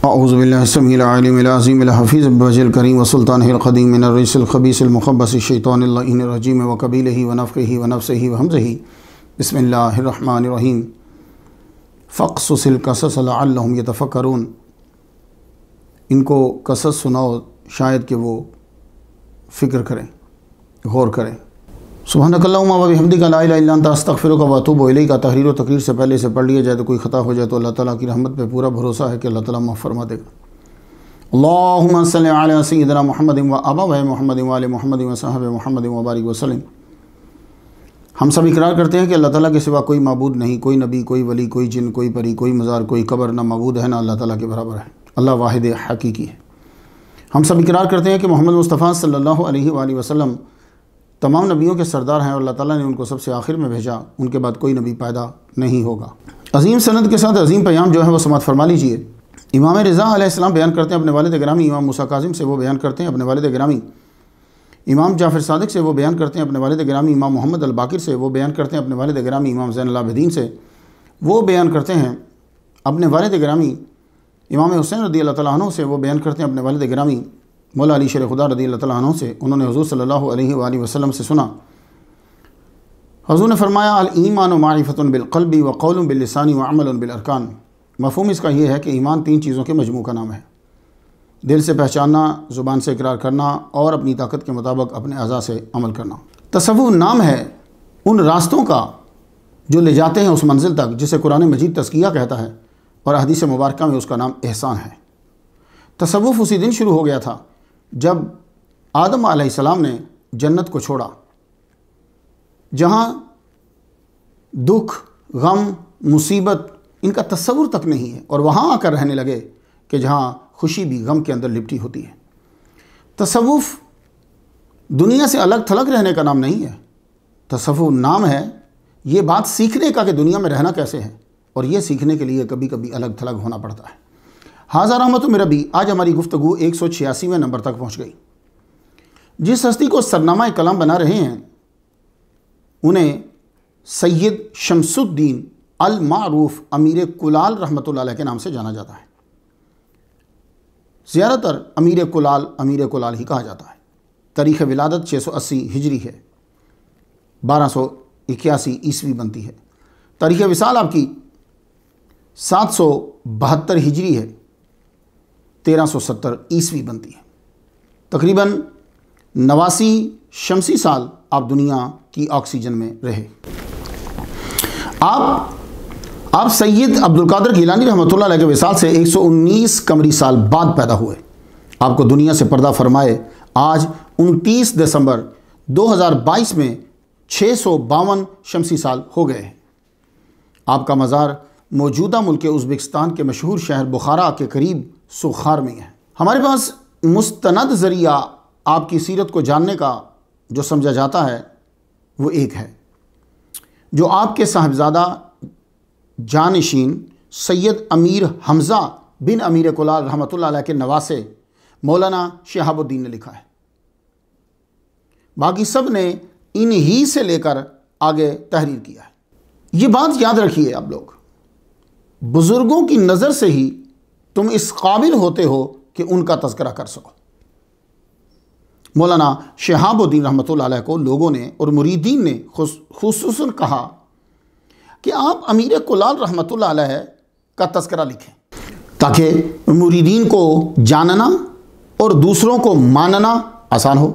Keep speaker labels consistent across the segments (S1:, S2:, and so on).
S1: اعوذ باللہ السمیع العلیم العظیم الحفیظ بوجہ الکریم وسلطانہ القدیم من الرجس الخبیث المخبث الشیطان اللعین الرجیم وقبیلہ ونفخہ ونفثہ وہمزہ بسم اللہ الرحمن الرحیم فاقصص القصص لعلہم یتفکرون۔ ان کو قصص سناؤ شاید کہ وہ فکر کریں، غور کریں۔ سبحانک اللہم وبحمدک لا الہ الا انت استغفرک واتوب الیک۔ تحریر و تقریر سے پہلے سے پڑھ لیا جائے تو کوئی خطا ہو جائے تو اللہ تعالیٰ کی رحمت پہ پورا بھروسہ ہے کہ اللہ تعالیٰ معاف فرما دے گا۔ اللہم صلی علی سیدنا محمد و ابوہ محمد و آل محمد و صحب محمد وبارک وسلم۔ ہم سب اقرار کرتے ہیں کہ اللہ تعالیٰ کے سوا کوئی معبود نہیں، کوئی نبی، کوئی ولی، کوئی جن، کوئی پری، کوئی مزار، کوئی قبر نہ معبود ہے نہ اللہ تعالیٰ کے برابر ہے۔ اللہ واحد حقیقی ہے۔ ہم سب اقرار کرتے ہیں کہ محمد مصطفیٰ صلی اللہ علیہ وآلہ وسلم تمام نبیوں کے سردار ہیں اور اللہ تعالیٰ نے ان کو سب سے آخر میں بھیجا، ان کے بعد کوئی نبی پیدا نہیں ہوگا۔ عظیم سند کے ساتھ عظیم پیام جو ہے وہ سماعت فرما لیجئے۔ امام رضا علیہ السلام بیان کرتے ہیں اپنے والد گرامی امام موسیٰ کاظم سے، وہ بیان کرتے ہیں اپنے والد گرامی امام جعفر صادق سے، وہ بیان کرتے ہیں اپنے والد گرامی امام محمد الباقر سے، وہ بیان کرتے ہیں اپنے والد گرامی امام زین العابدین سے، وہ بیان کرتے ہیں اپنے والد گرامی امام حسین رضی اللہ تعالیٰ عنہ سے، وہ بیان کرتے ہیں اپنے والد گرامی مولا علی شیر خدا رضی اللہ تعالیٰ عنہ سے۔ انہوں نے حضور صلی اللہ علیہ وآلہ وسلم سے سنا، حضور نے فرمایا الایمان معرفۃ بالقلب وقول باللسان وعمل بالارکان۔ مفہوم اس کا یہ ہے کہ ایمان تین چیزوں کے مجموع کا نام ہے: دل سے پہچاننا، زبان سے اقرار کرنا اور اپنی طاقت کے مطابق اپنے اعضاء سے عمل کرنا۔ تصوف نام ہے ان راستوں کا جو لے جاتے ہیں اس منزل تک جسے قرآن مجید تزکیہ کہتا ہے اور حدیث مبارکہ میں اس کا نام احسان ہے۔ تصوف اسی دن شروع ہو گیا تھا جب آدم علیہ السلام نے جنت کو چھوڑا، جہاں دکھ، غم، مصیبت ان کا تصور تک نہیں ہے، اور وہاں آ کر رہنے لگے کہ جہاں خوشی بھی غم کے اندر لپٹی ہوتی ہے۔ تصوف دنیا سے الگ تھلگ رہنے کا نام نہیں ہے، تصوف نام ہے یہ بات سیکھنے کا کہ دنیا میں رہنا کیسے ہے، اور یہ سیکھنے کے لیے کبھی کبھی الگ تھلگ ہونا پڑتا ہے۔ حاضر رحمت من ربی، آج ہماری گفتگو 186ویں نمبر تک پہنچ گئی۔ جس ہستی کو سرنامہ کلام بنا رہے ہیں انہیں سید شمس الدین المعروف امیر کلال رحمۃ اللہ علیہ کے نام سے جانا جاتا ہے۔ زیادہ تر امیر کلال ہی کہا جاتا ہے۔ تاریخ ولادت 680 ہجری ہے، 1281 عیسوی بنتی ہے۔ تاریخ وصال آپ کی 772 ہجری ہے، 1370 عیسوی بنتی ہے۔ تقریباً 89 شمسی سال آپ دنیا کی آکسیجن میں رہے۔ آپ سید عبد القادر گیلانی رحمۃ اللہ علیہ کے وصال سے 119 قمری سال بعد پیدا ہوئے۔ آپ کو دنیا سے پردہ فرمائے آج 29 دسمبر 2022 میں 652 شمسی سال ہو گئے ہیں۔ آپ کا مزار موجودہ ملک ازبکستان کے مشہور شہر بخارا کے قریب سوخار میں ہے۔ ہمارے پاس مستند ذریعہ آپ کی سیرت کو جاننے کا جو سمجھا جاتا ہے وہ ایک ہے، جو آپ کے صاحبزادہ جانشین سید امیر حمزہ بن امیر کلال رحمۃ اللہ علیہ کے نواسے مولانا شہاب الدین نے لکھا ہے۔ باقی سب نے انہی سے لے کر آگے تحریر کیا ہے۔ یہ بات یاد رکھیے آپ لوگ، بزرگوں کی نظر سے ہی تم اس قابل ہوتے ہو کہ ان کا تذکرہ کر سکو۔ مولانا شہاب الدین رحمۃ اللہ علیہ کو لوگوں نے اور مریدین نے خصوصاً کہا کہ آپ امیر کلال رحمۃ اللہ علیہ کا تذکرہ لکھیں تاکہ مریدین کو جاننا اور دوسروں کو ماننا آسان ہو۔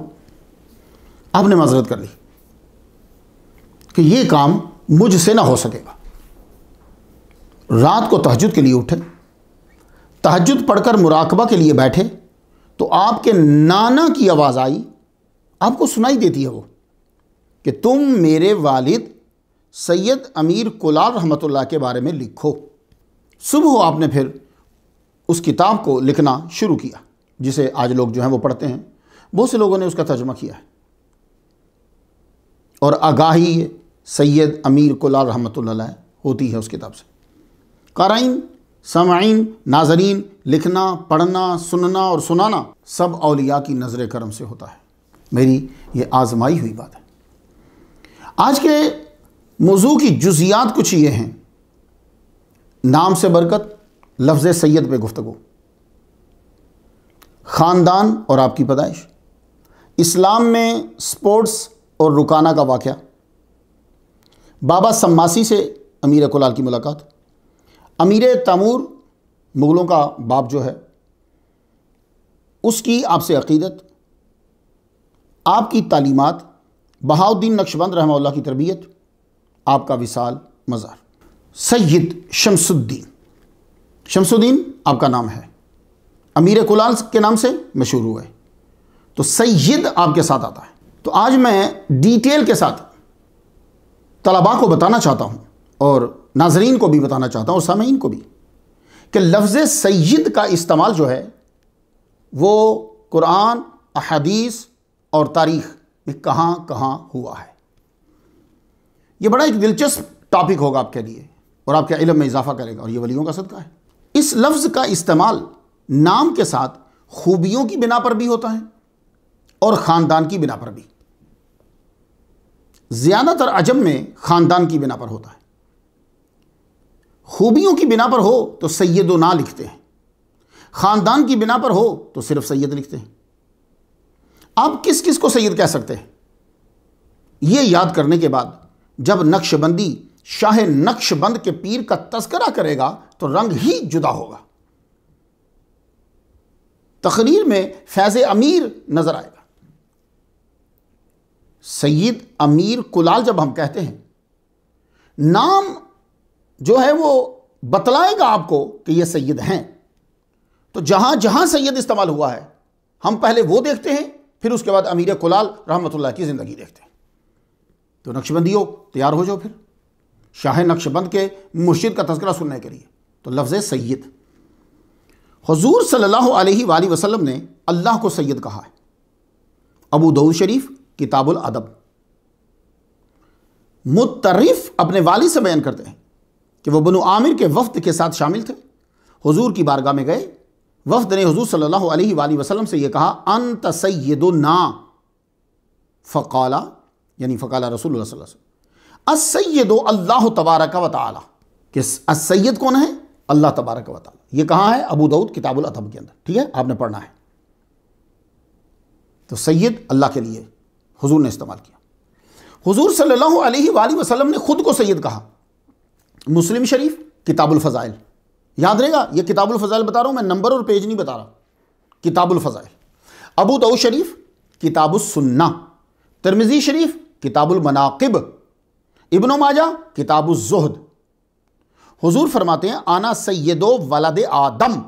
S1: آپ نے معذرت کر لی کہ یہ کام مجھ سے نہ ہو سکے گا۔ رات کو تہجد کے لیے اٹھے، تہجد پڑھ کر مراقبہ کے لیے بیٹھے تو آپ کے نانا کی آواز آئی، آپ کو سنائی دیتی ہے وہ کہ تم میرے والد سید امیر کلال رحمۃ اللہ کے بارے میں لکھو۔ صبح آپ نے پھر اس کتاب کو لکھنا شروع کیا جسے آج لوگ جو ہیں وہ پڑھتے ہیں۔ بہت سے لوگوں نے اس کا ترجمہ کیا ہے، اور آگاہی سید امیر کلال رحمۃ اللہ علیہ ہوتی ہے اس کتاب سے۔ قارئین، سامعین، ناظرین، لکھنا، پڑھنا، سننا اور سنانا سب اولیاء کی نظر کرم سے ہوتا ہے۔ میری یہ آزمائی ہوئی بات ہے۔ آج کے موضوع کی جزیات کچھ یہ ہیں: نام سے برکت، لفظ سید پہ گفتگو، خاندان اور آپ کی پیدائش، اسلام میں سپورٹس اور رکانہ کا واقعہ، بابا سماسی سے امیر کلال کی ملاقات، امیر تیمور مغلوں کا باپ جو ہے اس کی آپ سے عقیدت، آپ کی تعلیمات، بہاؤالدین نقشبند رحمہ اللہ کی تربیت، آپ کا وصال مزار۔ سید شمس الدین، شمس الدین آپ کا نام ہے، امیر کلال کے نام سے مشہور ہوئے، تو سید آپ کے ساتھ آتا ہے۔ تو آج میں ڈیٹیل کے ساتھ طلباء کو بتانا چاہتا ہوں اور ناظرین کو بھی بتانا چاہتا ہوں اور سامعین کو بھی کہ لفظ سید کا استعمال جو ہے وہ قرآن، احادیث اور تاریخ میں کہاں کہاں ہوا ہے۔ یہ بڑا ایک دلچسپ ٹاپک ہوگا آپ کے لیے اور آپ کے علم میں اضافہ کرے گا، اور یہ ولیوں کا صدقہ ہے۔ اس لفظ کا استعمال نام کے ساتھ خوبیوں کی بنا پر بھی ہوتا ہے اور خاندان کی بنا پر بھی۔ زیادہ تر عجم میں خاندان کی بنا پر ہوتا ہے، خوبیوں کی بنا پر ہو تو سید و نا لکھتے ہیں، خاندان کی بنا پر ہو تو صرف سید لکھتے ہیں۔ آپ کس کس کو سید کہہ سکتے ہیں؟ یہ یاد کرنے کے بعد جب نقش بندی شاہ نقش بند کے پیر کا تذکرہ کرے گا تو رنگ ہی جدا ہوگا، تقریر میں فیض امیر نظر آئے گا۔ سید امیر کلال جب ہم کہتے ہیں، نام جو ہے وہ بتلائے گا آپ کو کہ یہ سید ہیں، تو جہاں جہاں سید استعمال ہوا ہے ہم پہلے وہ دیکھتے ہیں، پھر اس کے بعد امیر کلال رحمۃ اللہ کی زندگی دیکھتے ہیں۔ تو نقشبندیوں تیار ہو جاؤ پھر شاہ نقش بند کے مرشد کا تذکرہ سننے کے لیے۔ تو لفظ سید، حضور صلی اللہ علیہ وآلہ وسلم نے اللہ کو سید کہا ہے۔ ابو داؤد شریف کتاب الادب، مترف اپنے والد سے بیان کرتے ہیں کہ وہ بنو عامر کے وفد کے ساتھ شامل تھے، حضور کی بارگاہ میں گئے، وفد نے حضور صلی اللہ علیہ وآلہ وسلم سے یہ کہا انت سیدنا، فقالا یعنی فقالا رسول اللہ صلی اللہ علیہ وسلم السید اللہ تبارک و تعالی، کہ السید کون ہے؟ اللہ تبارک و تعالی۔ یہ کہاں ہے؟ ابو داؤد کتاب الادب کے اندر، ٹھیک ہے، آپ نے پڑھنا ہے۔ تو سید اللہ کے لیے حضور نے استعمال کیا۔ حضور صلی اللہ علیہ وآلہ وسلم نے خود کو سید کہا، مسلم شریف کتاب الفضائل، یاد رہے گا یہ کتاب الفضائل بتا رہا ہوں میں، نمبر اور پیج نہیں بتا رہا، کتاب الفضائل۔ ابو داؤد شریف کتاب السنہ، ترمذی شریف کتاب المناقب، ابن ماجہ کتاب الزہد۔ حضور فرماتے ہیں آنا سید ولد آدم،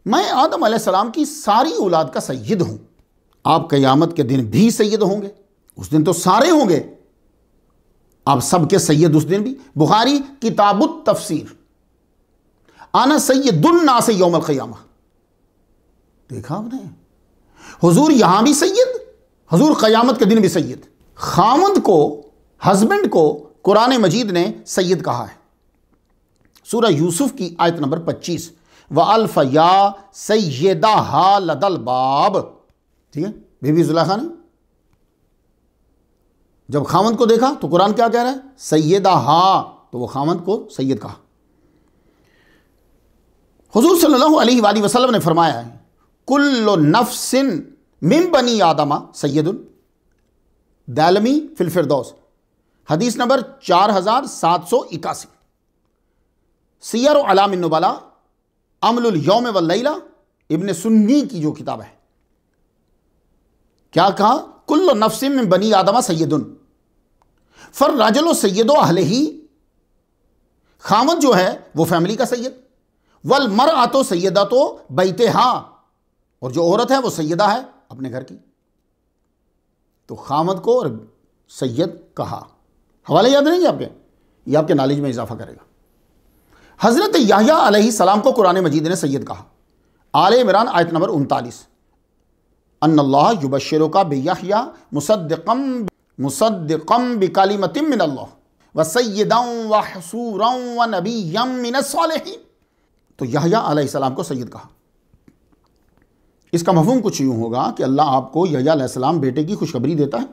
S1: میں آدم علیہ السلام کی ساری اولاد کا سید ہوں۔ آپ قیامت کے دن بھی سید ہوں گے، اس دن تو سارے ہوں گے، آپ سب کے سید اس دن بھی۔ بخاری کتاب التفسیر، آنا سید الناس یوم القیامہ۔ دیکھا آپ نے، حضور یہاں بھی سید، حضور قیامت کے دن بھی سید۔ خاوند کو، ہسبینڈ کو قرآن مجید نے سید کہا ہے، سورہ یوسف کی آیت نمبر 25، وَأَلْفَ يَا سَيِّدَهَا لَدَى الْبَابِ، ٹھیک ہے، بی بی زلیخا نے جب خاوند کو دیکھا تو قرآن کیا کہہ رہا ہے؟ سیدہا، تو وہ خاوند کو سید کہا۔ حضور صلی اللہ علیہ وآلہ وسلم نے فرمایا ہے کل نفس من بنی آدم سید، دالمی فی الفردوس، حدیث نمبر 4781، سیر اعلام النبلاء، عمل الیوم واللیلہ، ابن سنی کی جو کتاب ہے، کیا کہا؟ کل نفس من بنی آدم سید، فالرجل سید اہلہ، خامد جو ہے وہ فیملی کا سید، والمرأۃ سیدۃ بیتہا، اور جو عورت ہے وہ سیدہ ہے اپنے گھر کی۔ تو خامد کو اور سید کہا، حوالے یاد رہیں گے آپ کے، یہ آپ کے نالج میں اضافہ کرے گا۔ حضرت یحییٰ علیہ السلام کو قرآن مجید نے سید کہا، آل عمران آیت نمبر 39، ان اللہ یبشرک بیحییٰ مصدقا بکلمۃ من اللہ وسیدا وحصورا ونبیا من الصالحین۔ تو یحییٰ علیہ السلام کو سید کہا۔ اس کا مفہوم کچھ یوں ہوگا کہ اللہ آپ کو یحییٰ علیہ السلام بیٹے کی خوشخبری دیتا ہے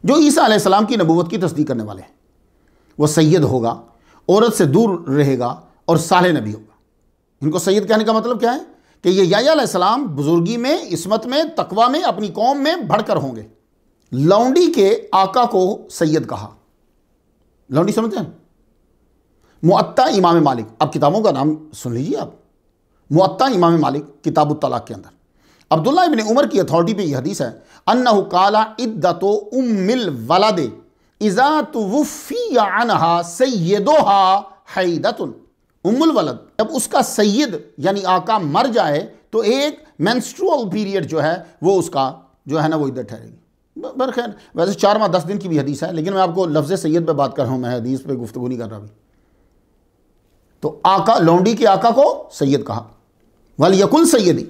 S1: جو عیسیٰ علیہ السلام کی نبوت کی تصدیق کرنے والے ہیں۔ وہ سید ہوگا، عورت سے دور رہے گا اور صالح نبی ہوگا۔ ان کو سید کہنے کا مطلب کیا ہے؟ کہ یہ یحییٰ علیہ السلام بزرگی میں، عصمت میں، تقوی میں اپنی قوم میں بڑھ کر ہوں گے۔ لونڈی کے آقا کو سید کہا۔ لونڈی سمجھتے ہیں؟ موطا امام مالک، اب کتابوں کا نام سن لیجیے آپ۔ موطا امام مالک کتاب الطلاق کے اندر عبداللہ ابن عمر کی اتھارٹی پہ یہ حدیث ہے، انہ قال عدۃ ام الولد اذا توفی عنہا سیدھا حیدۃ۔ ام الولد جب اس کا سید یعنی آقا مر جائے تو ایک مینسٹرول پیریڈ جو ہے وہ اس کا جو ہے نا وہ عدت ٹھہرے گی۔ برخیر ویسے 4 ماہ 10 دن کی بھی حدیث ہے، لیکن میں آپ کو لفظ سید پہ بات کر رہا ہوں، میں حدیث پہ گفتگو نہیں کر رہا بھی۔ تو آقا، لونڈی کے آقا کو سید کہا۔ وَلْيَكُنْ سَيِّدِي،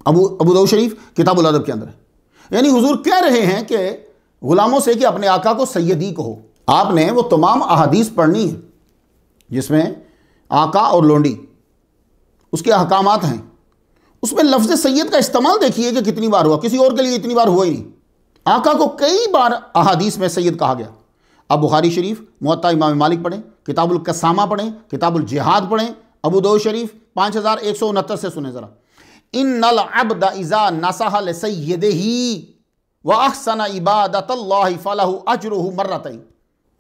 S1: ابو داؤد شریف کتاب الادب کے اندر ہے۔ یعنی حضور کہہ رہے ہیں کہ غلاموں سے کہ اپنے آقا کو سیدی کہو۔ آپ نے وہ تمام احادیث پڑھنی ہیں جس میں آقا اور لونڈی اس کے احکامات ہیں، اس میں لفظ سید کا استعمال دیکھیے کہ کتنی بار ہوا، کسی اور کے لیے اتنی بار ہوا ہی نہیں۔ آقا کو کئی بار احادیث میں سید کہا گیا۔ اب بخاری شریف، موطا امام مالک پڑھیں، کتاب القسامہ پڑھیں، کتاب الجہاد پڑھیں، ابو داؤد شریف 5169 سے سنیں ذرا۔ ان العبد اذا نصح لسیدہ واحسن عبادۃ اللہ فلہ اجرہ مرتین،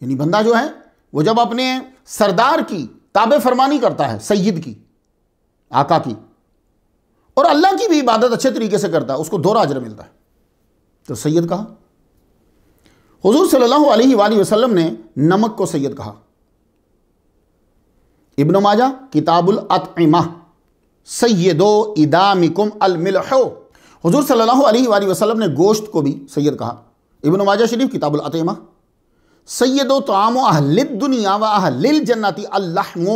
S1: یعنی بندہ جو ہے وہ جب اپنے سردار کی تابع فرمانی کرتا ہے، سید کی، آقا کی، اور اللہ کی بھی عبادت اچھے طریقے سے کرتا ہے، اس کو 2 اجر ملتا ہے، تو سید کہا۔ حضور صلی اللہ علیہ وآلہ وسلم نے نمک کو سید کہا۔ ابن ماجہ کتاب الاطعمہ، سیدو ادامکم الملح، حضور صلی اللہ علیہ وآلہ وسلم نے گوشت کو بھی سید کہا۔ ابن ماجہ شریف کتاب الاطعمہ، سیدو طعام اہل الدنیا و اہل الجنت اللحم،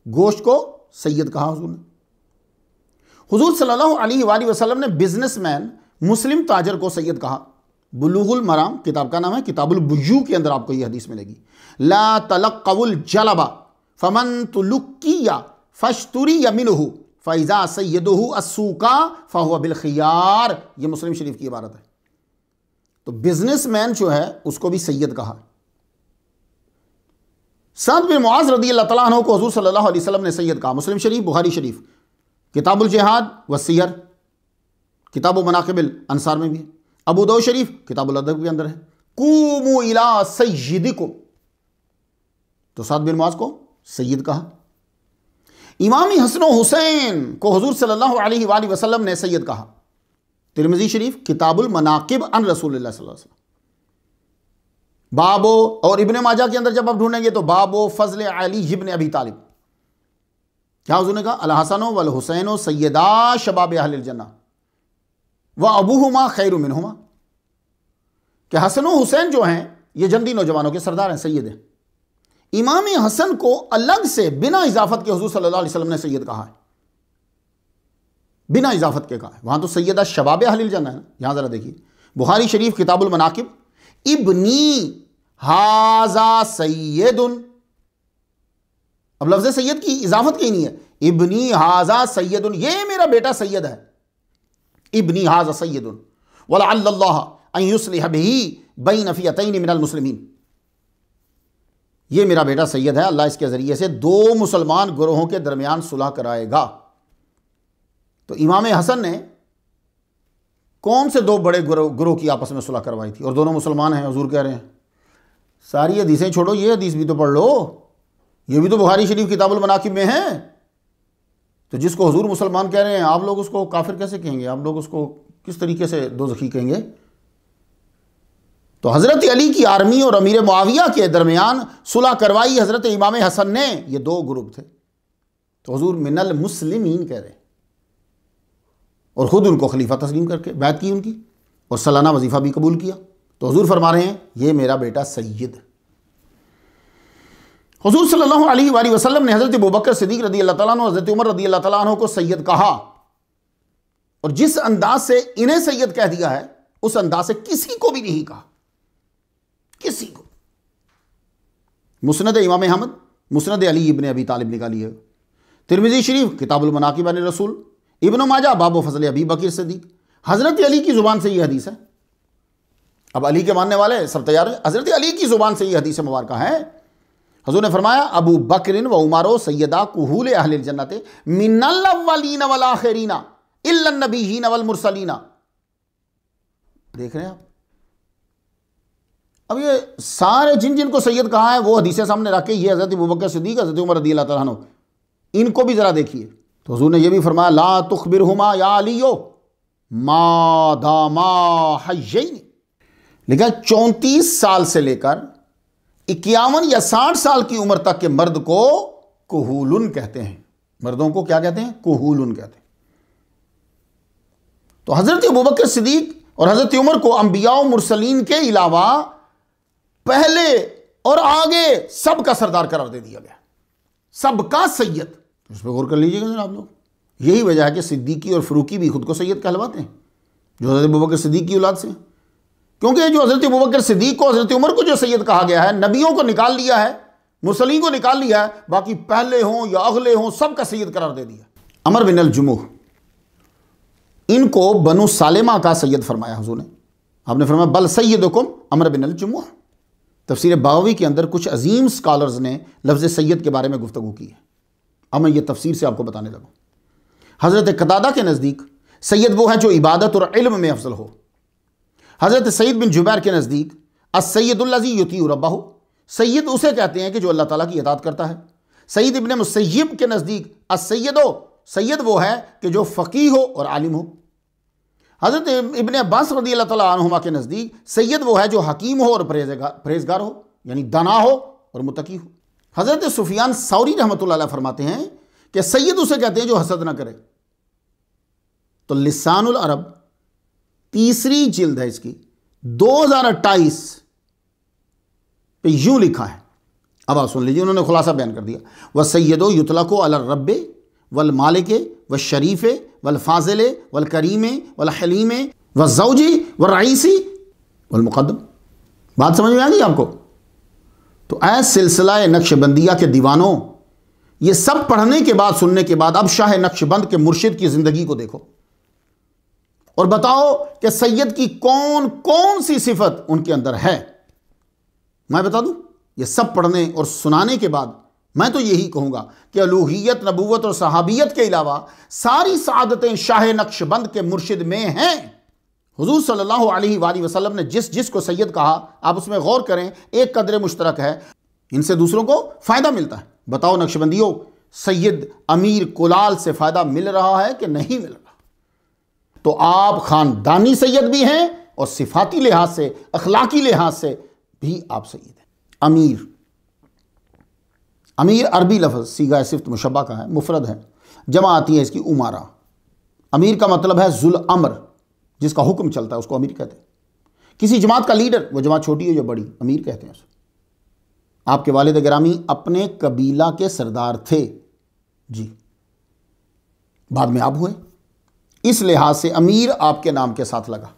S1: گوشت کو سید کہا حضور نے۔ حضور صلی اللہ علیہ وآلہ وسلم نے بزنس مین مسلم تاجر کو سید کہا۔ بلوغ المرام کتاب کا نام ہے، کتاب البیوع کے اندر آپ کو یہ حدیث ملے گی۔ لا تلقوا الجلب فمن تلقی فاشتری منہ فاذا سیدہ السوق فہو بالخیار، یہ مسلم شریف کی عبارت ہے۔ تو بزنس مین جو ہے اس کو بھی سید کہا۔ سعد بن معاذ رضی اللہ تعالیٰ عنہ کو حضور صلی اللہ علیہ وسلم نے سید کہا۔ مسلم شریف، بخاری شریف، کتاب الجہاد والسیر، کتاب و مناقب الانصار میں بھی ہے، ابو داؤد شریف کتاب الادب کے اندر ہے۔ قوموا الی سیدکم، تو سعد بن معاذ کو سید کہا۔ امام حسن و حسین کو حضور صلی اللہ علیہ وآلہ وسلم نے سید کہا۔ ترمذی شریف کتاب المناقب عن رسول اللہ صلی اللہ علیہ وسلم، بابو، اور ابن ماجہ کے اندر جب آپ ڈھونڈیں گے تو بابو فضل علی ابن ابی طالب، کیا حضور نے کہا؟ الحسن والحسین سیدا شباب اہل الجنہ و ابوہما خیر منہما، کہ حسن و حسین جو ہیں یہ جنتی نوجوانوں کے سردار ہیں، سید ہیں۔ امام حسن کو الگ سے بنا اضافت کے حضور صلی اللہ علیہ وسلم نے سید کہا ہے، بنا اضافت کے کہا ہے۔ وہاں تو سیدہ شباب اہل الجنہ ہے نا، یہاں ذرا دیکھیے، بخاری شریف کتاب المناقب، ابنی ھذا سید، اب لفظ سید کی اضافت کی نہیں ہے، ابنی ھذا سید، یہ میرا بیٹا سید ہے، ابنی ھذا سید ولعل اللہ ان یصلح بہ بین فئتین من المسلمین، یہ میرا بیٹا سید ہے، اللہ اس کے ذریعے سے 2 مسلمان گروہوں کے درمیان صلح کرائے گا۔ تو امام حسن نے کون سے 2 بڑے گروہ کی آپس میں صلح کروائی تھی، اور دونوں مسلمان ہیں؟ حضور کہہ رہے ہیں ساری حدیثیں چھوڑو، یہ حدیث بھی تو پڑھ لو، یہ بھی تو بخاری شریف کتاب المناقب میں ہے۔ تو جس کو حضور مسلمان کہہ رہے ہیں آپ لوگ اس کو کافر کیسے کہیں گے؟ آپ لوگ اس کو کس طریقے سے دوزخی کہیں گے؟ تو حضرت علی کی آرمی اور امیر معاویہ کے درمیان صلح کروائی حضرت امام حسن نے، یہ 2 گروپ تھے۔ تو حضور من المسلمین کہہ رہے ہیں، اور خود ان کو خلیفہ تسلیم کر کے بیعت کی ان کی، اور سالانہ وظیفہ بھی قبول کیا۔ تو حضور فرما رہے ہیں یہ میرا بیٹا سید۔ حضور صلی اللہ علیہ وآلہ وسلم نے حضرت ابوبکر صدیق رضی اللہ تعالیٰ عنہ، حضرت عمر رضی اللہ تعالیٰ عنہ کو سید کہا، اور جس انداز سے انہیں سید کہہ دیا ہے اس انداز سے کسی کو بھی نہیں کہا، کسی کو۔ مسند امام احمد، مسند علی ابن ابی طالب نکالی ہے، ترمذی شریف کتاب المناقب عن رسول، ابن ماجہ باب فضل ابی بکر صدیق، حضرت علی کی زبان سے یہ حدیث ہے۔ اب علی کے ماننے والے سب تیار ہیں، حضرت علی کی زبان سے یہ حدیث مبارکہ ہے۔ حضور نے فرمایا ابو بکر و عمر سیدہ کہول اہل الجنت من الاولین والآخرین الا النبیین والمرسلین. دیکھ رہے ہیں آپ. اب یہ سارے جن جن کو سید کہا ہے وہ حدیثیں سامنے رکھ کے یہ حضرت ابوبکر صدیق حضرت عمر رضی اللہ تعالیٰ عنہ ان کو بھی ذرا دیکھیے. تو حضور نے یہ بھی فرمایا لا تخبرہما یا علیو ما داما حیین. لکھا 34 سال سے لے کر 51 یا 60 سال کی عمر تک کے مرد کو کہولن کہتے ہیں. مردوں کو کیا کہتے ہیں؟ کہولن کہتے ہیں. تو حضرت ابوبکر صدیق اور حضرت عمر کو انبیاء و مرسلین کے علاوہ پہلے اور آگے سب کا سردار قرار دے دیا گیا, سب کا سید. اس پہ غور کر لیجئے گا جناب لوگ. یہی وجہ ہے کہ صدیقی اور فروقی بھی خود کو سید کہلواتے ہیں جو حضرت ابوبکر صدیق کی اولاد سے ہیں. کیونکہ جو حضرت ابوبکر صدیق کو حضرت عمر کو جو سید کہا گیا ہے, نبیوں کو نکال لیا ہے, مرسلین کو نکال لیا ہے, باقی پہلے ہوں یا اگلے ہوں سب کا سید قرار دے دیا. عمر بن الجموح ان کو بنو سالمہ کا سید فرمایا حضور نے. آپ نے فرمایا بل سیدکم عمر بن الجموح. تفسیر بغوی کے اندر کچھ عظیم سکالرز نے لفظ سید کے بارے میں گفتگو کی ہے. اب میں یہ تفسیر سے آپ کو بتانے لگوں. حضرت قتادہ کے نزدیک سید وہ ہے جو عبادت اور علم میں افضل ہو. حضرت سعید بن جبیر کے نزدیک السید الذی یطیع ربہ, سید اسے کہتے ہیں کہ جو اللہ تعالیٰ کی اطاعت کرتا ہے. سعید ابن مسیب کے نزدیک السید سید وہ ہے کہ جو فقیہ ہو اور عالم ہو. حضرت ابن عباس رضی اللہ تعالیٰ عنہما کے نزدیک سید وہ ہے جو حکیم ہو اور پرہیزگار ہو, یعنی دانا ہو اور متقی ہو. حضرت سفیان ثوری رحمۃ اللہ علیہ فرماتے ہیں کہ سید اسے کہتے ہیں جو حسد نہ کرے. تو لسان العرب 3 جلد ہے اس کی 2028 پہ یوں لکھا ہے. اب آپ سن لیجیے, انہوں نے خلاصہ بیان کر دیا. وَسَيِّدُ يُطْلَقُ عَلَى الرَّبِّ وَالْمَالِكِ وَالشَّرِيفِ وَالْفَاضِلِ وَالْكَرِيمِ وَالْحَلِيمِ وَالزَّوْجِ وَالرَّئِيسِ وَالْمُقَدَّم. بات سمجھ میں آ گئی آپ کو؟ تو اے سلسلہ نقشبندیہ کے دیوانوں, یہ سب پڑھنے کے بعد سننے کے بعد اب شاہ نقشبند کے مرشد کی زندگی کو دیکھو اور بتاؤ کہ سید کی کون کون سی صفت ان کے اندر ہے. میں بتا دوں, یہ سب پڑھنے اور سنانے کے بعد میں تو یہی کہوں گا کہ الوہیت, نبوت اور صحابیت کے علاوہ ساری سعادتیں شاہ نقشبند کے مرشد میں ہیں. حضور صلی اللہ علیہ وآلہ وسلم نے جس جس کو سید کہا, آپ اس میں غور کریں, ایک قدر مشترک ہے, ان سے دوسروں کو فائدہ ملتا ہے. بتاؤ نقشبندیوں, سید امیر کلال سے فائدہ مل رہا ہے کہ نہیں مل رہا؟ تو آپ خاندانی سید بھی ہیں اور صفاتی لحاظ سے, اخلاقی لحاظ سے بھی آپ سید ہیں. امیر, امیر عربی لفظ صیغہ صفت مشبہ کا ہے, مفرد ہے, جمع آتی ہے اس کی امارہ. امیر کا مطلب ہے ذو الامر, جس کا حکم چلتا ہے اس کو امیر کہتے ہیں. کسی جماعت کا لیڈر, وہ جماعت چھوٹی ہو یا بڑی, امیر کہتے ہیں اسے. آپ کے والد گرامی اپنے قبیلہ کے سردار تھے جی, بعد میں آپ ہوئے, اس لحاظ سے امیر آپ کے نام کے ساتھ لگا.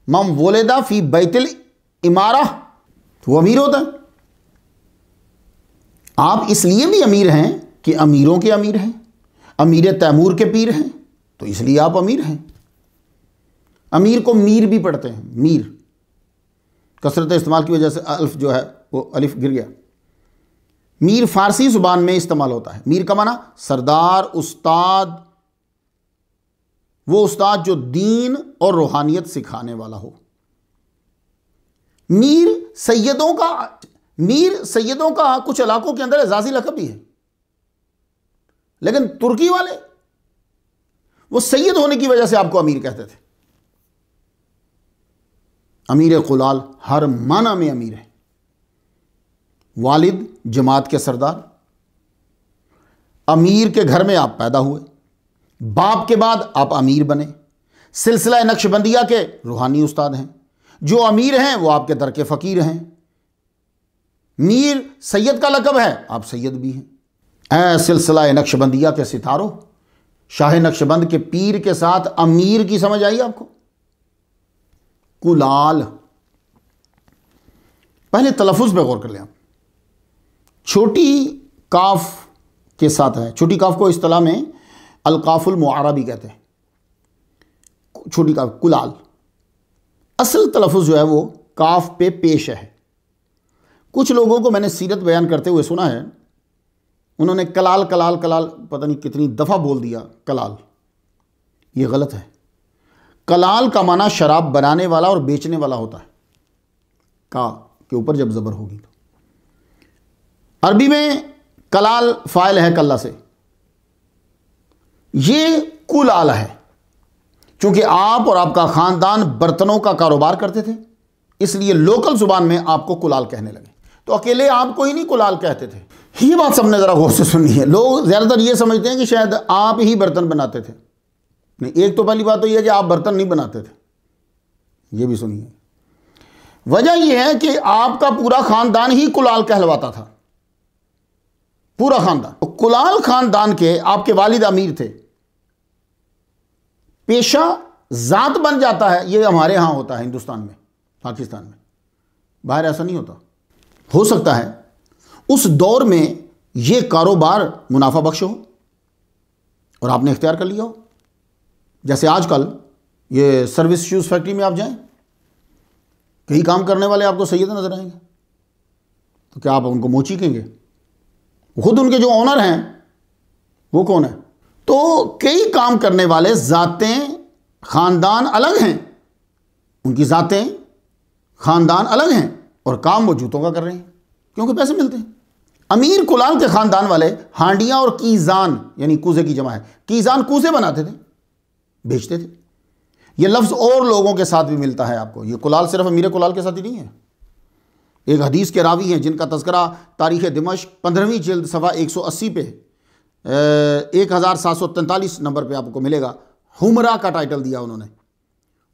S1: من ولد فی بیت الامارہ, تو وہ امیر ہوتا ہے. آپ اس لیے بھی امیر ہیں کہ امیروں کے امیر ہیں, امیر تیمور کے پیر ہیں, تو اس لیے آپ امیر ہیں. امیر کو میر بھی پڑھتے ہیں, میر, کثرت استعمال کی وجہ سے الف جو ہے وہ الف گر گیا. میر فارسی زبان میں استعمال ہوتا ہے. میر کا معنی سردار, استاد, وہ استاد جو دین اور روحانیت سکھانے والا ہو. میر سیدوں کا کچھ علاقوں کے اندر اعزازی لقب بھی ہے, لیکن ترکی والے وہ سید ہونے کی وجہ سے آپ کو امیر کہتے تھے. امیر قلال ہر معنی میں امیر ہے. والد جماعت کے سردار, امیر کے گھر میں آپ پیدا ہوئے, باپ کے بعد آپ امیر بنے, سلسلہ نقشبندیہ کے روحانی استاد ہیں. جو امیر ہیں وہ آپ کے در کے فقیر ہیں. میر سید کا لقب ہے, آپ سید بھی ہیں. اے سلسلہ نقشبندیہ کے ستاروں, شاہ نقشبند کے پیر کے ساتھ امیر کی سمجھ آئی آپ کو؟ کلال, پہلے تلفظ پہ غور کر لیں آپ. چھوٹی کاف کے ساتھ ہے. چھوٹی کاف کو اصطلاح میں القاف المعارہ بھی کہتے ہیں. چھوٹی کاف کلال, اصل تلفظ جو ہے وہ کاف پہ پیش ہے. کچھ لوگوں کو میں نے سیرت بیان کرتے ہوئے سنا ہے، انہوں نے کلال کلال کلال پتہ نہیں کتنی دفعہ بول دیا کلال. یہ غلط ہے. کلال کا معنی شراب بنانے والا اور بیچنے والا ہوتا ہے، کا کے اوپر جب زبر ہوگی تو. عربی میں کلال فاعل ہے کلہ سے. یہ کلال ہے. چونکہ آپ اور آپ کا خاندان برتنوں کا کاروبار کرتے تھے، اس لیے لوکل زبان میں آپ کو کلال کہنے لگے. تو اکیلے آپ کو ہی نہیں کلال کہتے تھے. یہ بات سب نے ذرا غور سے سننی ہے. لوگ زیادہ تر یہ سمجھتے ہیں کہ شاید آپ ہی برتن بناتے تھے. نہیں، ایک تو پہلی بات تو یہ ہے کہ آپ برتن نہیں بناتے تھے. یہ بھی سنیے. وجہ یہ ہے کہ آپ کا پورا خاندان ہی کلال کہلواتا تھا. پورا خاندان. کلال خاندان کے آپ کے والد امیر تھے. پیشہ ذات بن جاتا ہے. یہ ہمارے ہاں ہوتا ہے ہندوستان میں، پاکستان میں. باہر ایسا نہیں ہوتا. ہو سکتا ہے اس دور میں یہ کاروبار منافع بخش ہو اور آپ نے اختیار کر لیا ہو. جیسے آج کل یہ سروس شوز فیکٹری میں آپ جائیں، کئی کام کرنے والے آپ کو سید نظر آئیں گے، تو کیا آپ ان کو موچی کہیں گے؟ خود ان کے جو آنر ہیں وہ کون ہے؟ تو کئی کام کرنے والے ذاتیں خاندان الگ ہیں، ان کی ذاتیں خاندان الگ ہیں، اور کام وہ جوتوں کا کر رہے ہیں کیونکہ پیسے ملتے ہیں. امیر کلال کے خاندان والے ہانڈیاں اور کیزان، یعنی کوزے کی جمع ہے، کیزان کوزے بناتے تھے، بیچتے تھے. یہ لفظ اور لوگوں کے ساتھ بھی ملتا ہے آپ کو. یہ کلال صرف امیر کلال کے ساتھ ہی نہیں ہے. ایک حدیث کے راوی ہیں جن کا تذکرہ تاریخ دمشق 15ویں جلد صفحہ 180 پہ 1743 نمبر پہ آپ کو ملے گا. حمرہ کا ٹائٹل دیا انہوں نے،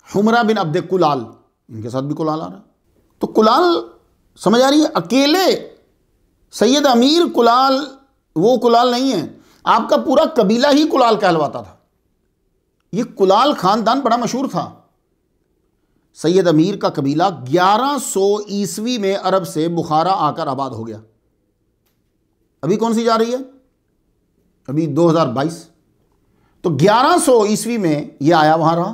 S1: حمرہ بن عبد کلال. ان کے ساتھ بھی کلال آ رہا ہے. تو کلال سمجھ آ رہی ہے؟ اکیلے سید امیر کلال وہ کلال نہیں ہے، آپ کا پورا قبیلہ ہی کلال کہلواتا تھا. یہ کلال خاندان بڑا مشہور تھا. سید امیر کا قبیلہ 1100 عیسوی میں عرب سے بخارا آ کر آباد ہو گیا. ابھی کون سی جا رہی ہے؟ ابھی 2022. تو 1100 عیسوی میں یہ آیا، وہاں رہا.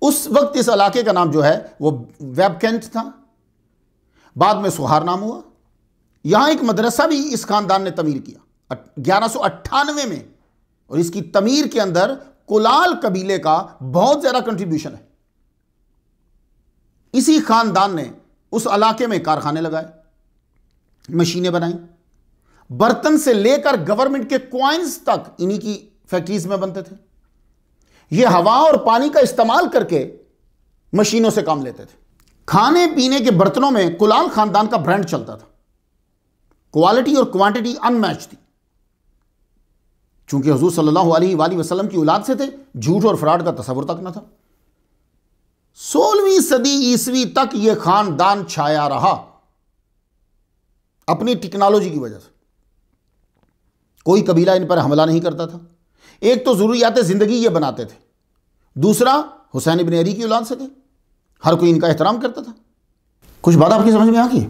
S1: اس وقت اس علاقے کا نام جو ہے وہ ویب کینٹ تھا. بعد میں سہار نام ہوا. یہاں ایک مدرسہ بھی اس خاندان نے تعمیر کیا 1198 میں، اور اس کی تعمیر کے اندر کلال قبیلے کا بہت زیادہ کنٹریبیوشن ہے. اسی خاندان نے اس علاقے میں کارخانے لگائے، مشینیں بنائیں. برتن سے لے کر گورنمنٹ کے کوائنز تک انہی کی فیکٹریز میں بنتے تھے. یہ ہوا اور پانی کا استعمال کر کے مشینوں سے کام لیتے تھے. کھانے پینے کے برتنوں میں کلال خاندان کا برانڈ چلتا تھا. کوالٹی اور کوانٹٹی ان میچ تھی. چونکہ حضور صلی اللہ علیہ وآلہ وسلم کی اولاد سے تھے، جھوٹ اور فراڈ کا تصور تک نہ تھا. 16ویں صدی عیسوی تک یہ خاندان چھایا رہا اپنی ٹیکنالوجی کی وجہ سے. کوئی قبیلہ ان پر حملہ نہیں کرتا تھا. ایک تو ضروریات زندگی یہ بناتے تھے، دوسرا حسین ابن علی کی اولاد سے تھے، ہر کوئی ان کا احترام کرتا تھا. کچھ بات آپ کی سمجھ میں آ گئی؟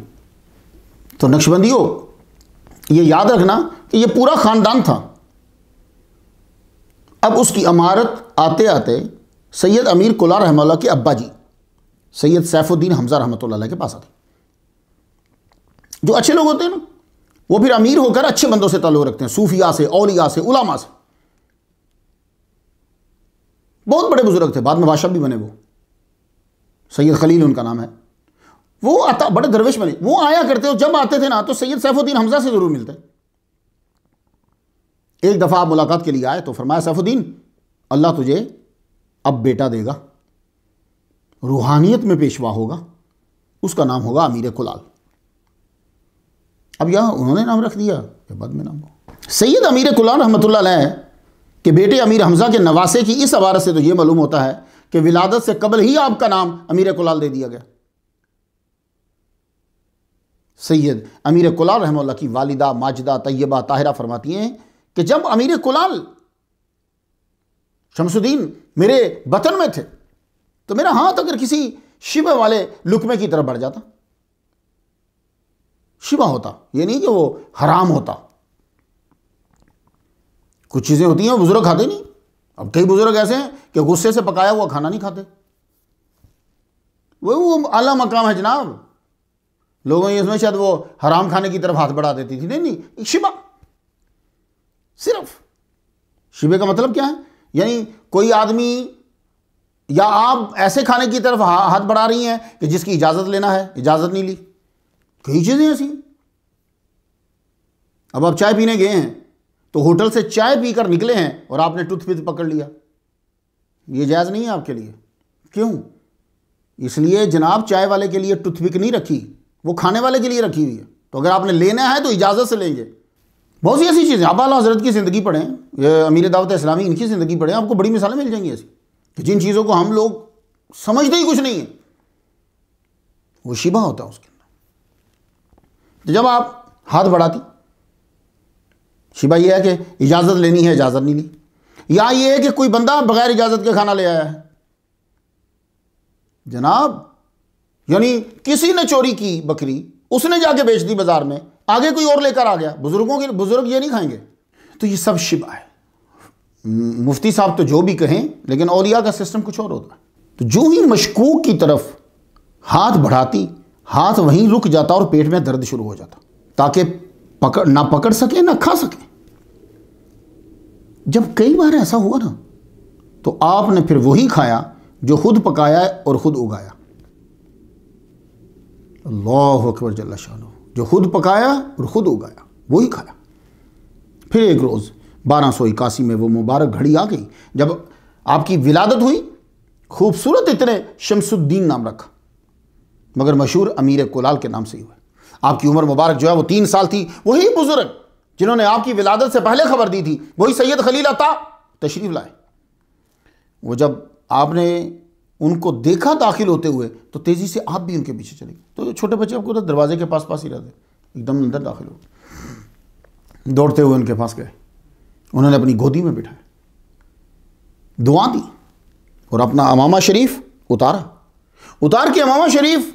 S1: تو نقشبندیوں یہ یاد رکھنا کہ یہ پورا خاندان تھا. اب اس کی عمارت آتے آتے سید امیر کلال رحمہ اللہ کے ابا جی سید سیف الدین حمزہ رحمۃ اللہ علیہ کے پاس آتے. جو اچھے لوگ ہوتے ہیں نا، وہ پھر امیر ہو کر اچھے بندوں سے تعلق رکھتے ہیں، صوفیاء سے، اولیاء سے، علماء سے. بہت بڑے بزرگ تھے، بعد میں بادشاہ بھی بنے. وہ سید خلیل ان کا نام ہے. وہ آتا بڑے درویش بنے. وہ آیا کرتے، اور جب آتے تھے نا تو سید سیف الدین حمزہ سے ضرور ملتے. ایک دفعہ آپ ملاقات کے لیے آئے تو فرمایا، سیف الدین، اللہ تجھے اب بیٹا دے گا، روحانیت میں پیشوا ہوگا، اس کا نام ہوگا امیر کلال. اب یہاں انہوں نے نام رکھ دیا کہ بعد میں نام ہو. سید امیر کلال رحمۃ اللہ علیہ کہ بیٹے امیر حمزہ کے نواسے کی اس عبارت سے تو یہ معلوم ہوتا ہے کہ ولادت سے قبل ہی آپ کا نام امیر کلال دے دیا گیا. سید امیر کلال رحمہ اللہ کی والدہ ماجدہ طیبہ طاہرہ فرماتی ہیں کہ جب امیر کلال شمس الدین میرے بطن میں تھے تو میرا ہاتھ اگر کسی شبہ والے لقمے کی طرف بڑھ جاتا، شبہ ہوتا، یہ نہیں کہ وہ حرام ہوتا. کچھ چیزیں ہوتی ہیں بزرگ کھاتے نہیں. اب کئی بزرگ ایسے ہیں کہ غصے سے پکایا ہوا کھانا نہیں کھاتے. وہ اعلیٰ مقام ہے جناب. لوگوں یہ سمجھ شاید وہ حرام کھانے کی طرف ہاتھ بڑھا دیتی تھی، نہیں نہیں، شبہ، صرف شبہ کا مطلب کیا ہے؟ یعنی کوئی آدمی یا آپ ایسے کھانے کی طرف ہاتھ بڑھا رہی ہیں کہ جس کی اجازت لینا ہے، اجازت نہیں لی، کئی چیزیں ایسی ہیں۔ اب آپ چائے پینے گئے ہیں تو ہوٹل سے چائے پی کر نکلے ہیں اور آپ نے ٹوتھ پک پکڑ لیا، یہ جائز نہیں ہے آپ کے لیے۔ کیوں؟ اس لیے جناب چائے والے کے لیے ٹوتھ پک نہیں رکھی، وہ کھانے والے کے لیے رکھی ہوئی ہے، تو اگر آپ نے لینا ہے تو اجازت سے لیں گے۔ بہت سی ایسی چیزیں، آپ اعلیٰ حضرت کی زندگی پڑھیں، یہ امیر دعوت اسلامی، ان کی زندگی پڑھیں، آپ کو بڑی مثالیں مل جائیں گی ایسی کہ جن چیزوں کو ہم لوگ سمجھتے ہی کچھ نہیں ہے، وہ شبہ ہوتا ہے اس کے اندر۔ تو جب آپ ہاتھ بڑھاتی، شبہ یہ ہے کہ اجازت لینی ہے، اجازت نہیں لی، یا یہ ہے کہ کوئی بندہ بغیر اجازت کے کھانا لے آیا ہے جناب، یعنی کسی نے چوری کی بکری، اس نے جا کے بیچ دی بازار میں، آگے کوئی اور لے کر آ گیا، بزرگ یہ نہیں کھائیں گے، تو یہ سب شبہ ہے۔ مفتی صاحب تو جو بھی کہیں، لیکن اولیاء کا سسٹم کچھ اور ہوتا ہے۔ تو جو ہی مشکوک کی طرف ہاتھ بڑھاتی، ہاتھ وہیں رک جاتا اور پیٹ میں درد شروع ہو جاتا، تاکہ نہ پکڑ سکے نہ کھا سکے۔ جب کئی بار ایسا ہوا نا، تو آپ نے پھر وہی کھایا جو خود پکایا اور خود اگایا۔ اللہ اکبر جل شانہ، جو خود پکایا اور خود اگایا وہی کھایا۔ پھر ایک روز 1281 میں وہ مبارک گھڑی آ گئی جب آپ کی ولادت ہوئی، خوبصورت اتنے شمس الدین نام رکھا، مگر مشہور امیر کلال کے نام سے ہی ہوئے۔ آپ کی عمر مبارک جو ہے وہ 3 سال تھی۔ وہی بزرگ جنہوں نے آپ کی ولادت سے پہلے خبر دی تھی، وہی سید خلیل عطا تشریف لائے۔ وہ جب آپ نے ان کو دیکھا داخل ہوتے ہوئے تو تیزی سے آپ بھی ان کے پیچھے چلے گئے۔ تو چھوٹے بچے آپ کو دروازے کے پاس ہی رہتے، ایک دم اندر داخل ہو، دوڑتے ہوئے ان کے پاس گئے، انہوں نے اپنی گودی میں بٹھایا، دعا دی اور اپنا امامہ شریف اتار کے امامہ شریف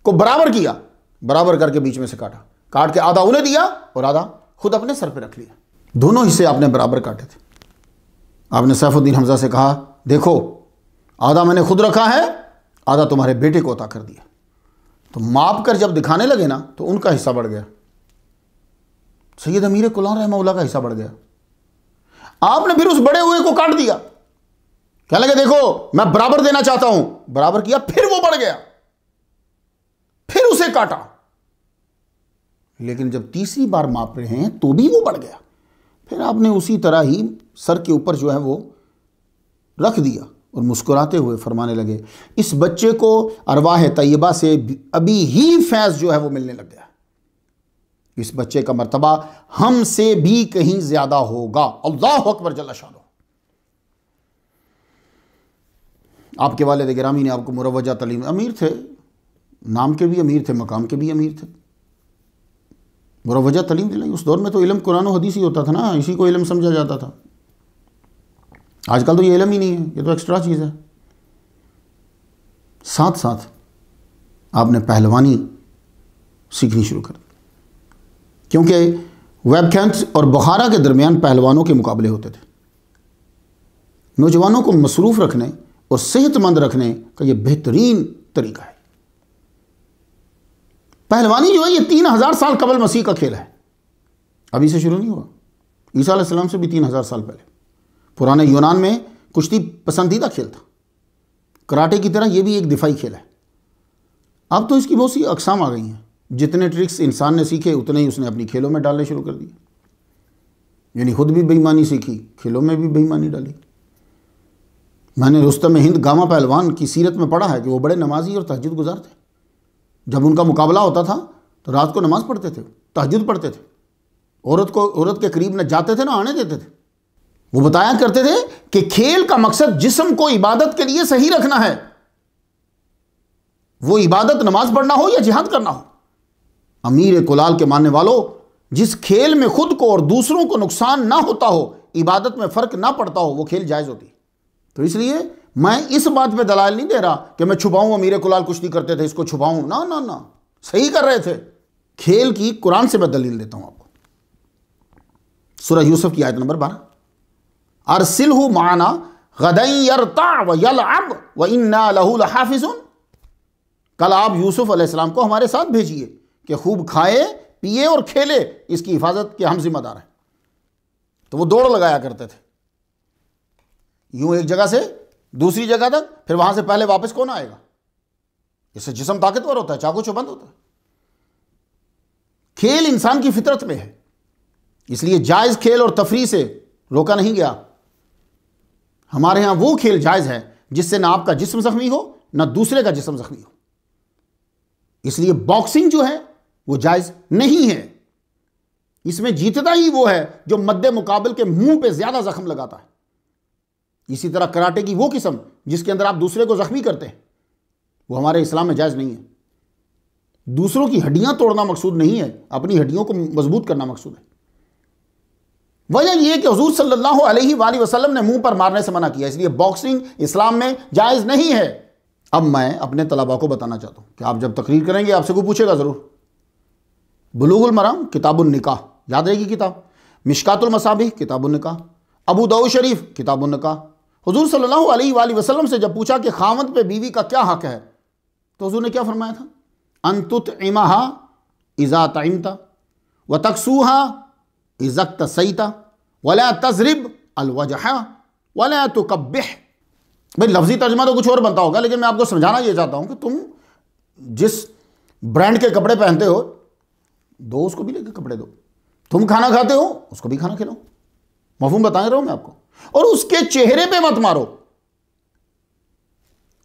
S1: کو برابر کیا، برابر کر کے بیچ میں سے کاٹ کے آدھا انہیں دیا اور آدھا خود اپنے سر پہ رکھ لیا۔ دونوں حصے آپ نے برابر کاٹے تھے۔ آپ نے سیف الدین حمزہ سے کہا، دیکھو آدھا میں نے خود رکھا ہے، آدھا تمہارے بیٹے کو عطا کر دیا۔ تو ماپ کر جب دکھانے لگے نا تو ان کا حصہ بڑھ گیا، سید امیر کلال رحمہ اللہ کا حصہ بڑھ گیا۔ آپ نے پھر اس بڑے ہوئے کو کاٹ دیا، کہنے لگے دیکھو میں برابر دینا چاہتا ہوں، برابر کیا، پھر وہ بڑھ گیا، پھر اسے کاٹا، لیکن جب تیسری بار ماپ رہے ہیں تو بھی وہ بڑھ گیا۔ پھر آپ نے اسی طرح ہی سر کے اوپر جو ہے وہ رکھ دیا اور مسکراتے ہوئے فرمانے لگے، اس بچے کو ارواح طیبہ سے ابھی ہی فیض جو ہے وہ ملنے لگ گیا، اس بچے کا مرتبہ ہم سے بھی کہیں زیادہ ہوگا۔ اللہ اکبر جل شانہ۔ آپ کے والد گرامی نے آپ کو مروجہ تعلیم، امیر تھے، نام کے بھی امیر تھے، مقام کے بھی امیر تھے، مروجہ تعلیم دلائی۔ اس دور میں تو علم قرآن و حدیث ہی ہوتا تھا نا، اسی کو علم سمجھا جاتا تھا۔ آج کل تو یہ علم ہی نہیں ہے، یہ تو ایکسٹرا چیز ہے۔ ساتھ ساتھ آپ نے پہلوانی سیکھنی شروع کر دی، کیونکہ ویب کینٹس اور بخارا کے درمیان پہلوانوں کے مقابلے ہوتے تھے۔ نوجوانوں کو مصروف رکھنے اور صحت مند رکھنے کا یہ بہترین طریقہ ہے۔ پہلوانی جو ہے یہ 3000 سال قبل مسیح کا کھیل ہے، ابھی سے شروع نہیں ہوا، عیسیٰ علیہ السلام سے بھی 3000 سال پہلے۔ پرانے یونان میں کشتی پسندیدہ کھیل تھا، کراٹے کی طرح یہ بھی ایک دفاعی کھیل ہے۔ اب تو اس کی بہت سی اقسام آ گئی ہیں، جتنے ٹرکس انسان نے سیکھے اتنے ہی اس نے اپنی کھیلوں میں ڈالنے شروع کر دیے، یعنی خود بھی بے ایمانی سیکھی، کھیلوں میں بھی بے ایمانی ڈالی۔ میں نے رستم ہند گاما پہلوان کی سیرت میں پڑھا ہے کہ وہ بڑے نمازی اور تہجد گزار تھے۔ جب ان کا مقابلہ ہوتا تھا تو رات کو نماز پڑھتے تھے، تہجد پڑھتے تھے، عورت کے قریب نہ جاتے تھے نہ آنے دیتے تھے۔ وہ بتایا کرتے تھے کہ کھیل کا مقصد جسم کو عبادت کے لیے صحیح رکھنا ہے، وہ عبادت نماز پڑھنا ہو یا جہاد کرنا ہو۔ امیر کلال کے ماننے والوں، جس کھیل میں خود کو اور دوسروں کو نقصان نہ ہوتا ہو، عبادت میں فرق نہ پڑتا ہو، وہ کھیل جائز ہوتی ہے۔ تو اس لیے میں اس بات پہ دلائل نہیں دے رہا کہ میں چھپاؤں امیر کلال کشتی کرتے تھے اس کو چھپاؤں، نہ، صحیح کر رہے تھے۔ کھیل کی قرآن سے میں دلیل دیتا ہوں آپ کو۔ سورہ یوسف کی آیت نمبر 12، ارسلہ معنا غدا یرتع ویلعب وإنا لہ لحافظون۔ کل آپ یوسف علیہ السلام کو ہمارے ساتھ بھیجیے، کہ خوب کھائے پیے اور کھیلے، اس کی حفاظت کے ہم ذمہ دار ہیں۔ تو وہ دوڑ لگایا کرتے تھے، یوں ایک جگہ سے دوسری جگہ تک، پھر وہاں سے پہلے واپس کون آئے گا؟ اس سے جسم طاقتور ہوتا ہے، چاقو چوبند ہوتا ہے۔ کھیل انسان کی فطرت میں ہے، اس لیے جائز کھیل اور تفریح سے روکا نہیں گیا۔ ہمارے ہاں وہ کھیل جائز ہے جس سے نہ آپ کا جسم زخمی ہو نہ دوسرے کا جسم زخمی ہو، اس لیے باکسنگ جو ہے وہ جائز نہیں ہے۔ اس میں جیتتا ہی وہ ہے جو مد مقابل کے منہ پہ زیادہ زخم لگاتا ہے۔ اسی طرح کراٹے کی وہ قسم جس کے اندر آپ دوسرے کو زخمی کرتے ہیں، وہ ہمارے اسلام میں جائز نہیں ہے۔ دوسروں کی ہڈیاں توڑنا مقصود نہیں ہے، اپنی ہڈیوں کو مضبوط کرنا مقصود ہے۔ وجہ یہ کہ حضور صلی اللہ علیہ وآلہ وسلم نے منہ پر مارنے سے منع کیا، اس لیے باکسنگ اسلام میں جائز نہیں ہے۔ اب میں اپنے طلباء کو بتانا چاہتا ہوں کہ آپ جب تقریر کریں گے آپ سے کوئی پوچھے گا ضرور، بلوغ المرام کتاب النکاح یاد رہے گی کتاب، مشکات المصابیح کتاب النکاح، ابو داؤد شریف کتاب النکاح۔ حضور صلی اللہ علیہ وآلہ وسلم سے جب پوچھا کہ خاوند پہ بیوی کا کیا حق ہے، تو حضور نے کیا فرمایا تھا؟ ان تطعمها اذا طعمت وتکسوها اذا اکتسیت ولا تضرب الوجہ ولا تقبح۔ بھئی لفظی ترجمہ تو کچھ اور بنتا ہوگا، لیکن میں آپ کو سمجھانا یہ چاہتا ہوں کہ تم جس برانڈ کے کپڑے پہنتے ہو دو اس کو بھی لے کے کپڑے دو، تم کھانا کھاتے ہو اس کو بھی کھانا کھلاؤ، مفہوم بتا رہا ہوں میں آپ کو، اور اس کے چہرے پہ مت مارو،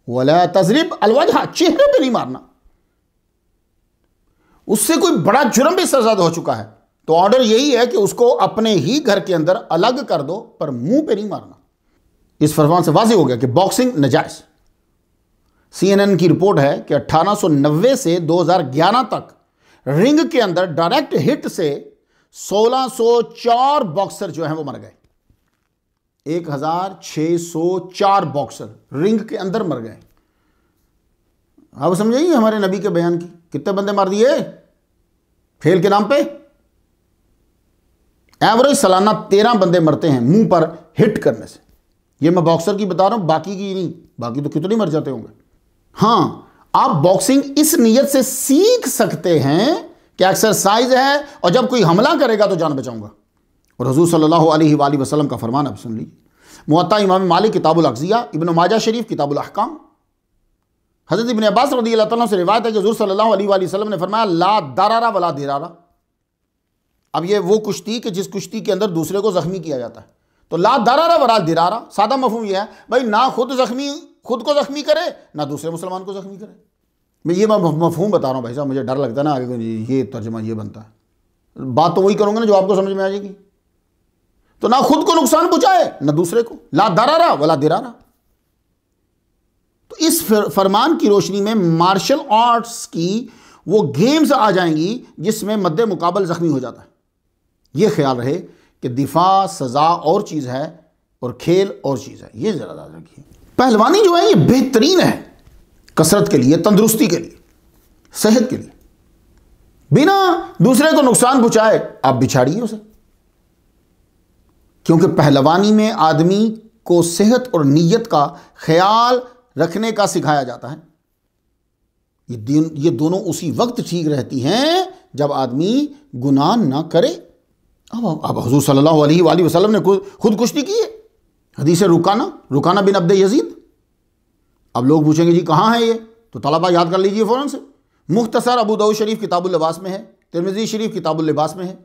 S1: ولا تضرب الوجہ، چہرے پہ نہیں مارنا، اس سے کوئی بڑا جرم بھی سرزد ہو چکا ہے، تو آرڈر یہی ہے کہ اس کو اپنے ہی گھر کے اندر الگ کر دو، پر منہ پہ نہیں مارنا۔ اس فرمان سے واضح ہو گیا کہ باکسنگ نجائز۔ CNN کی رپورٹ ہے کہ 1890 سے 2011 تک رنگ کے اندر ڈائریکٹ ہٹ سے 1604 باکسر جو ہیں وہ مر گئے، 1604 باکسر رنگ کے اندر مر گئے۔ آپ سمجھیں ہمارے نبی کے بیان کی، کتنے بندے مار دیے کھیل کے نام پہ؟ ایوریج سالانہ 13 بندے مرتے ہیں منہ پر ہٹ کرنے سے۔ یہ میں باکسر کی بتا رہا ہوں، باقی کی نہیں، باقی تو کتنے مر جاتے ہوں گے۔ ہاں آپ باکسنگ اس نیت سے سیکھ سکتے ہیں کہ ایکسرسائز ہے اور جب کوئی حملہ کرے گا تو جان بچاؤں گا، اور حضور صلی اللہ علیہ وآلہ وسلم کا فرمان اب سن لیجیے۔ موطا امام مالک کتاب الاقضیہ، ابن ماجہ شریف کتاب الاحکام۔ حضرت ابن عباس رضی اللہ تعالیٰ سے روایت ہے کہ حضور صلی اللہ علیہ وآلہ وسلم نے فرمایا لا ضرر ولا ضرار۔ اب یہ وہ کشتی کہ جس کشتی کے اندر دوسرے کو زخمی کیا جاتا ہے، تو لا ضرر ولا ضرار، سادہ مفہوم یہ ہے بھائی نہ خود کو زخمی کرے نہ دوسرے مسلمان کو زخمی کرے۔ میں یہ مفہوم بتا رہا ہوں بھائی صاحب، مجھے ڈر لگتا ہے نا آگے یہ ترجمہ یہ بنتا ہے، بات تو وہی کروں گا نا جو آپ کو سمجھ میں آ جائے گی۔ تو نہ خود کو نقصان پہنچائے نہ دوسرے کو، لا ضرر ولا ضرار۔ تو اس فرمان کی روشنی میں مارشل آرٹس کی وہ گیمز آ جائیں گی جس میں مد مقابل زخمی ہو جاتا ہے۔ یہ خیال رہے کہ دفاع سزا اور چیز ہے اور کھیل اور چیز ہے، یہ ذرا یاد رکھیے۔ پہلوانی جو ہے یہ بہترین ہے کثرت کے لیے، تندرستی کے لیے، صحت کے لیے، بنا دوسرے کو نقصان پہنچائے آپ بچھاڑیے اسے، کیونکہ پہلوانی میں آدمی کو صحت اور نیت کا خیال رکھنے کا سکھایا جاتا ہے۔ یہ دونوں اسی وقت ٹھیک رہتی ہیں جب آدمی گناہ نہ کرے۔ اب حضور صلی اللہ علیہ وآلہ وسلم نے خود کشتی کی ہے، حدیث رکانہ بن عبد یزید۔ اب لوگ پوچھیں گے جی کہاں ہے یہ، تو طلبہ یاد کر لیجئے فوراً سے، مختصر ابو داؤد شریف کتاب اللباس میں ہے، ترمذی شریف کتاب اللباس میں ہے،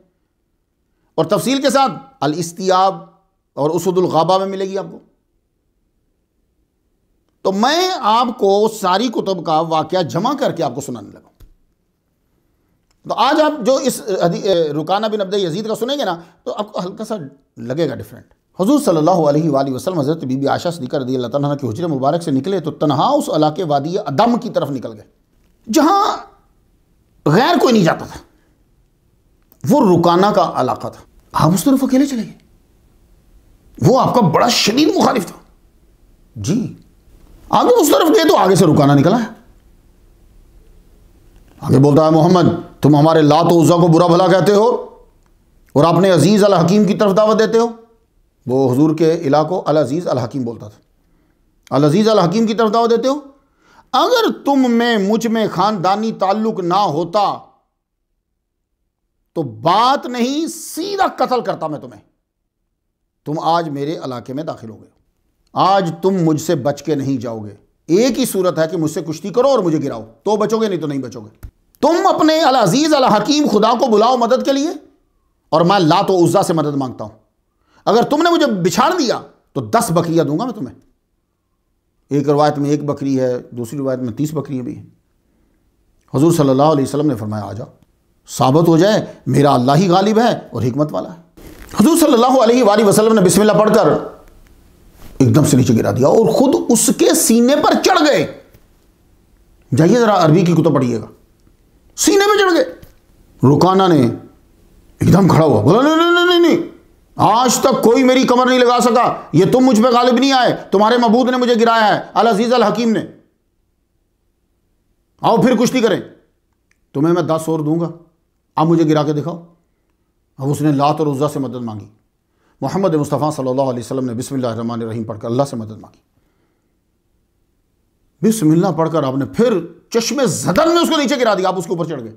S1: اور تفصیل کے ساتھ الاستیاب اور اسود الغابہ میں ملے گی آپ کو۔ تو میں آپ کو ساری کتب کا واقعہ جمع کر کے آپ کو سنانے لگا۔ تو آج آپ جو اس رکانہ بن عبد یزید کا سنیں گے نا تو آپ کو ہلکا سا لگے گا ڈیفرنٹ۔ حضور صلی اللہ علیہ وآلہ وسلم حضرت بی بی عائشہ صدیقہ رضی اللہ تعالیٰ عنہ کے حجرے مبارک سے نکلے تو تنہا اس علاقے وادی ادم کی طرف نکل گئے جہاں غیر کوئی نہیں جاتا تھا، وہ رکانہ کا علاقہ تھا۔ آپ اس طرف اکیلے چلے گئے، وہ آپ کا بڑا شدید مخالف تھا جی۔ آگے اس طرف گئے تو آگے سے رکانہ نکلا ہے، آگے بولتا ہے محمد تم ہمارے لات و عزا کو برا بھلا کہتے ہو اور اپنے عزیز الحکیم کی طرف دعوت دیتے ہو۔ وہ حضور کے الہ کو العزیز الحکیم بولتا تھا، العزیز الحکیم کی طرف دعوت دیتے ہو۔ اگر تم میں مجھ میں خاندانی تعلق نہ ہوتا تو بات نہیں، سیدھا قتل کرتا میں تمہیں۔ تم آج میرے علاقے میں داخل ہو گئے، آج تم مجھ سے بچ کے نہیں جاؤ گے۔ ایک ہی صورت ہے کہ مجھ سے کشتی کرو اور مجھے گراؤ، تو بچو گے، نہیں تو نہیں بچو گے۔ تم اپنے العزیز الحکیم خدا کو بلاؤ مدد کے لیے، اور میں لات و عزا سے مدد مانگتا ہوں۔ اگر تم نے مجھے بچھاڑ دیا تو 10 بکریاں دوں گا میں تمہیں۔ ایک روایت میں 1 بکری ہے، دوسری روایت میں 30 بکریاں بھی ہیں۔ حضور صلی اللہ علیہ وسلم نے فرمایا آ جاؤ، ثابت ہو جائے میرا اللہ ہی غالب ہے اور حکمت والا ہے۔ حضور صلی اللہ علیہ وآلہ وسلم نے بسم اللہ پڑھ کر ایک دم سے نیچے گرا دیا اور خود اس کے سینے پر چڑھ گئے۔ جائیے ذرا عربی کی کتب پڑھیے گا، سینے پہ چڑھ گئے۔ رکانہ نے ایک دم کھڑا ہوا، بولا نہیں نہیں، آج تک کوئی میری کمر نہیں لگا سکا، یہ تم مجھ پہ غالب نہیں آئے، تمہارے معبود نے مجھے گرایا ہے، العزیز الحکیم نے۔ آؤ پھر کشتی کریں، تمہیں میں 10 اور دوں گا، اب مجھے گرا کے دکھاؤ۔ اب اس نے لات اور عزا سے مدد مانگی۔ محمد مصطفیٰ صلی اللہ علیہ وسلم نے بسم اللہ الرحمن الرحیم پڑھ کر اللہ سے مدد مانگی۔ بسم اللہ پڑھ کر آپ نے پھر چشمے زدن میں اس کو نیچے گرا دیا، آپ اس کے اوپر چڑھ گئے۔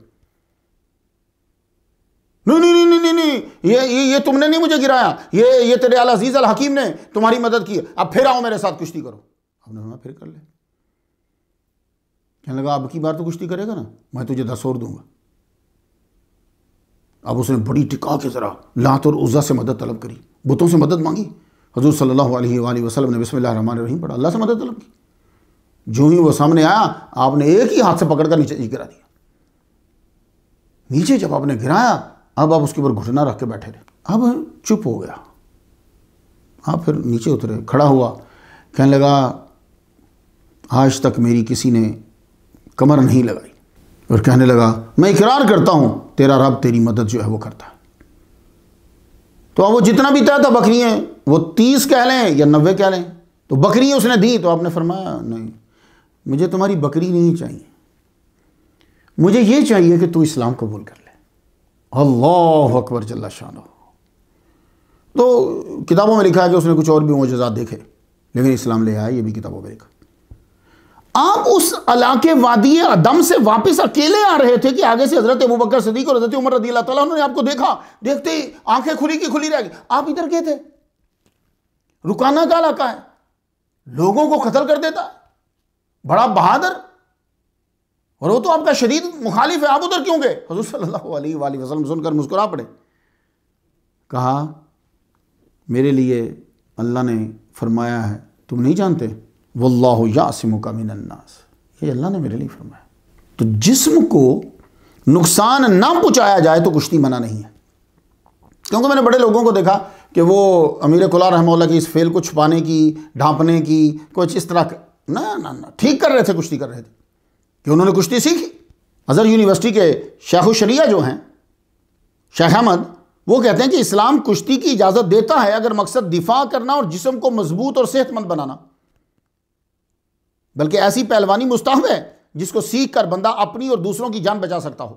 S1: نہیں نہیں نہیں نہیں نہیں، یہ تم نے نہیں مجھے گرایا، یہ تیرے العزیز الحکیم نے تمہاری مدد کی، اب پھر آؤ میرے ساتھ کشتی کرو۔ آپ نے پھر کر لے۔ کہنے لگا اب کی بار تو کشتی کرے گا نا، میں تجھے 10 اور دوں گا۔ اب اس نے بڑی ٹکا کے ذرا لات اور عزا سے مدد طلب کری، بتوں سے مدد مانگی۔ حضور صلی اللہ علیہ وآلہ وسلم نے بسم اللہ الرحمن الرحیم پڑھا، اللہ سے مدد طلب کی۔ جو ہی وہ سامنے آیا، آپ نے ایک ہی ہاتھ سے پکڑ کر نیچے گرا دیا۔ نیچے جب آپ نے گرایا، اب آپ اس کے اوپر گھٹنا رکھ کے بیٹھے رہے۔ اب چپ ہو گیا، آپ پھر نیچے اترے، کھڑا ہوا، کہنے لگا آج تک میری کسی نے کمر نہیں لگائی، اور کہنے لگا میں اقرار کرتا ہوں تیرا رب تیری مدد جو ہے وہ کرتا ہے۔ تو اب وہ جتنا بھی طے تھا بکریاں، وہ 30 کہہ لیں یا 90 کہہ لیں، تو بکریاں اس نے دی۔ تو آپ نے فرمایا نہیں، مجھے تمہاری بکری نہیں چاہیے، مجھے یہ چاہیے کہ تو اسلام قبول کر لے۔ اللہ اکبر جل شانہ۔ تو کتابوں میں لکھا ہے کہ اس نے کچھ اور بھی معجزات دیکھے، لیکن اسلام لے آیا، یہ بھی کتابوں میں لکھا۔ آپ اس علاقے وادی عدم سے واپس اکیلے آ رہے تھے کہ آگے سے حضرت ابوبکر صدیق اور حضرت عمر رضی اللہ تعالیٰ عنہ نے آپ کو دیکھا، دیکھتے ہی آنکھیں کھلی کی کھلی رہ گئی۔ آپ ادھر گئے تھے، رکانہ کا علاقہ ہے، لوگوں کو قتل کر دیتا ہے، بڑا بہادر، اور وہ تو آپ کا شدید مخالف ہے، آپ ادھر کیوں گئے؟ حضور صلی اللہ علیہ وآلہ وسلم سن کر مسکرا پڑے، کہا میرے لیے اللہ نے فرمایا ہے، تم نہیں جانتے، واللہ یعصمک من الناس، یہ اللہ نے میرے لیے فرمایا۔ تو جسم کو نقصان نہ پہنچایا جائے تو کشتی منع نہیں ہے، کیونکہ میں نے بڑے لوگوں کو دیکھا کہ وہ امیر کلار رحمہ اللہ کی اس فعل کو چھپانے کی، ڈھانپنے کی، کچھ اس طرح نہ ٹھیک کر رہے تھے، کشتی کر رہے تھے، کہ انہوں نے کشتی سیکھی۔ ازہر یونیورسٹی کے شیخ الشریعہ جو ہیں شیخ احمد، وہ کہتے ہیں کہ اسلام کشتی کی اجازت دیتا ہے اگر مقصد دفاع کرنا اور جسم کو مضبوط اور صحت مند بنانا، بلکہ ایسی پہلوانی مستحب ہے جس کو سیکھ کر بندہ اپنی اور دوسروں کی جان بچا سکتا ہو۔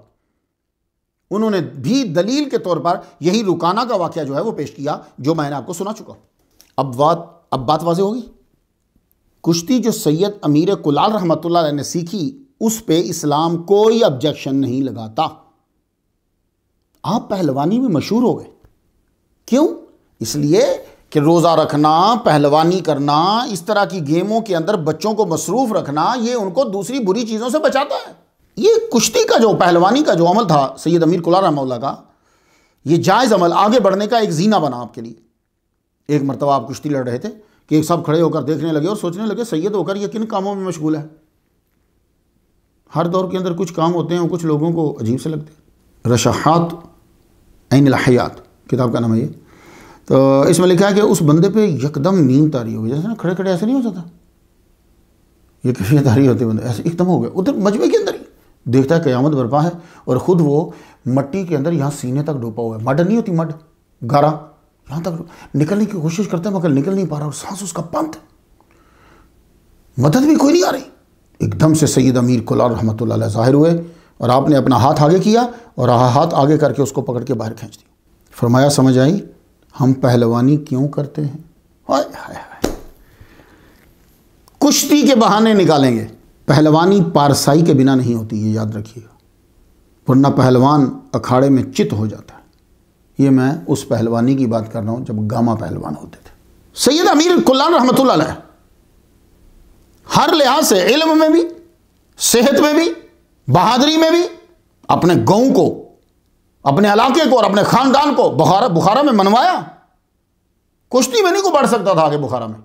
S1: انہوں نے بھی دلیل کے طور پر یہی رکانہ کا واقعہ جو ہے وہ پیش کیا، جو میں نے آپ کو سنا چکا ہوں۔ اب بات واضح ہوگی۔ کشتی جو سید امیر کلال رحمۃ اللہ علیہ نے سیکھی، اس پہ اسلام کوئی آبجیکشن نہیں لگاتا۔ آپ پہلوانی میں مشہور ہو گئے، کیوں؟ اس لیے کہ روزہ رکھنا، پہلوانی کرنا، اس طرح کی گیموں کے اندر بچوں کو مصروف رکھنا، یہ ان کو دوسری بری چیزوں سے بچاتا ہے۔ یہ کشتی کا جو پہلوانی کا جو عمل تھا سید امیر کلال رحمہ اللہ کا، یہ جائز عمل آگے بڑھنے کا ایک زینہ بنا آپ کے لیے۔ ایک مرتبہ آپ کشتی لڑ رہے تھے کہ ایک سب کھڑے ہو کر دیکھنے لگے اور سوچنے لگے سید ہو کر یہ کن کاموں میں مشغول ہے۔ ہر دور کے اندر کچھ کام ہوتے ہیں وہ کچھ لوگوں کو عجیب سے لگتے ہیں۔ رشحات عین الحیات کتاب کا نام ہے یہ۔ تو اس میں لکھا ہے کہ اس بندے پہ یکدم نیند طاری ہو گئی، جیسے نا کھڑے کھڑے ایسے نہیں ہو جاتا، یہ کیفیت طاری ہوتی ہے، بندے ایسے ایک دم ہو گئے ادھر مجمع کے اندر ہی، دیکھتا ہے قیامت برپا ہے، اور خود وہ مٹی کے اندر یہاں سینے تک ڈوبا ہوا ہے، مڈ نہیں ہوتی، مڈ گارا، یہاں تک نکلنے کی کوشش کرتا ہے مگر نکل نہیں پا رہا، اور سانس اس کا بند، مدد بھی کوئی نہیں آ رہی۔ ایک دم سے سید امیر کلال رحمۃ اللہ علیہ ظاہر ہوئے، اور آپ نے اپنا ہاتھ آگے کیا اور ہاتھ آگے کر کے اس کو پکڑ کے باہر کھینچ دیا۔ فرمایا سمجھ آئی ہم پہلوانی کیوں کرتے ہیں؟ ہائے ہائے ہائے، کشتی کے بہانے نکالیں گے، پہلوانی پارسائی کے بنا نہیں ہوتی، یہ یاد رکھیے گا۔ ورنہ پہلوان اکھاڑے میں چت ہو جاتا ہے۔ یہ میں اس پہلوانی کی بات کر رہا ہوں جب گاما پہلوان ہوتے تھے۔ سید امیر کلان رحمۃ اللہ علیہ ہر لحاظ سے، علم میں بھی، صحت میں بھی، بہادری میں بھی، اپنے گاؤں کو، اپنے علاقے کو اور اپنے خاندان کو بخارا میں منوایا۔ کشتی میں نہیں کو بڑھ سکتا تھا آگے بخارا میں۔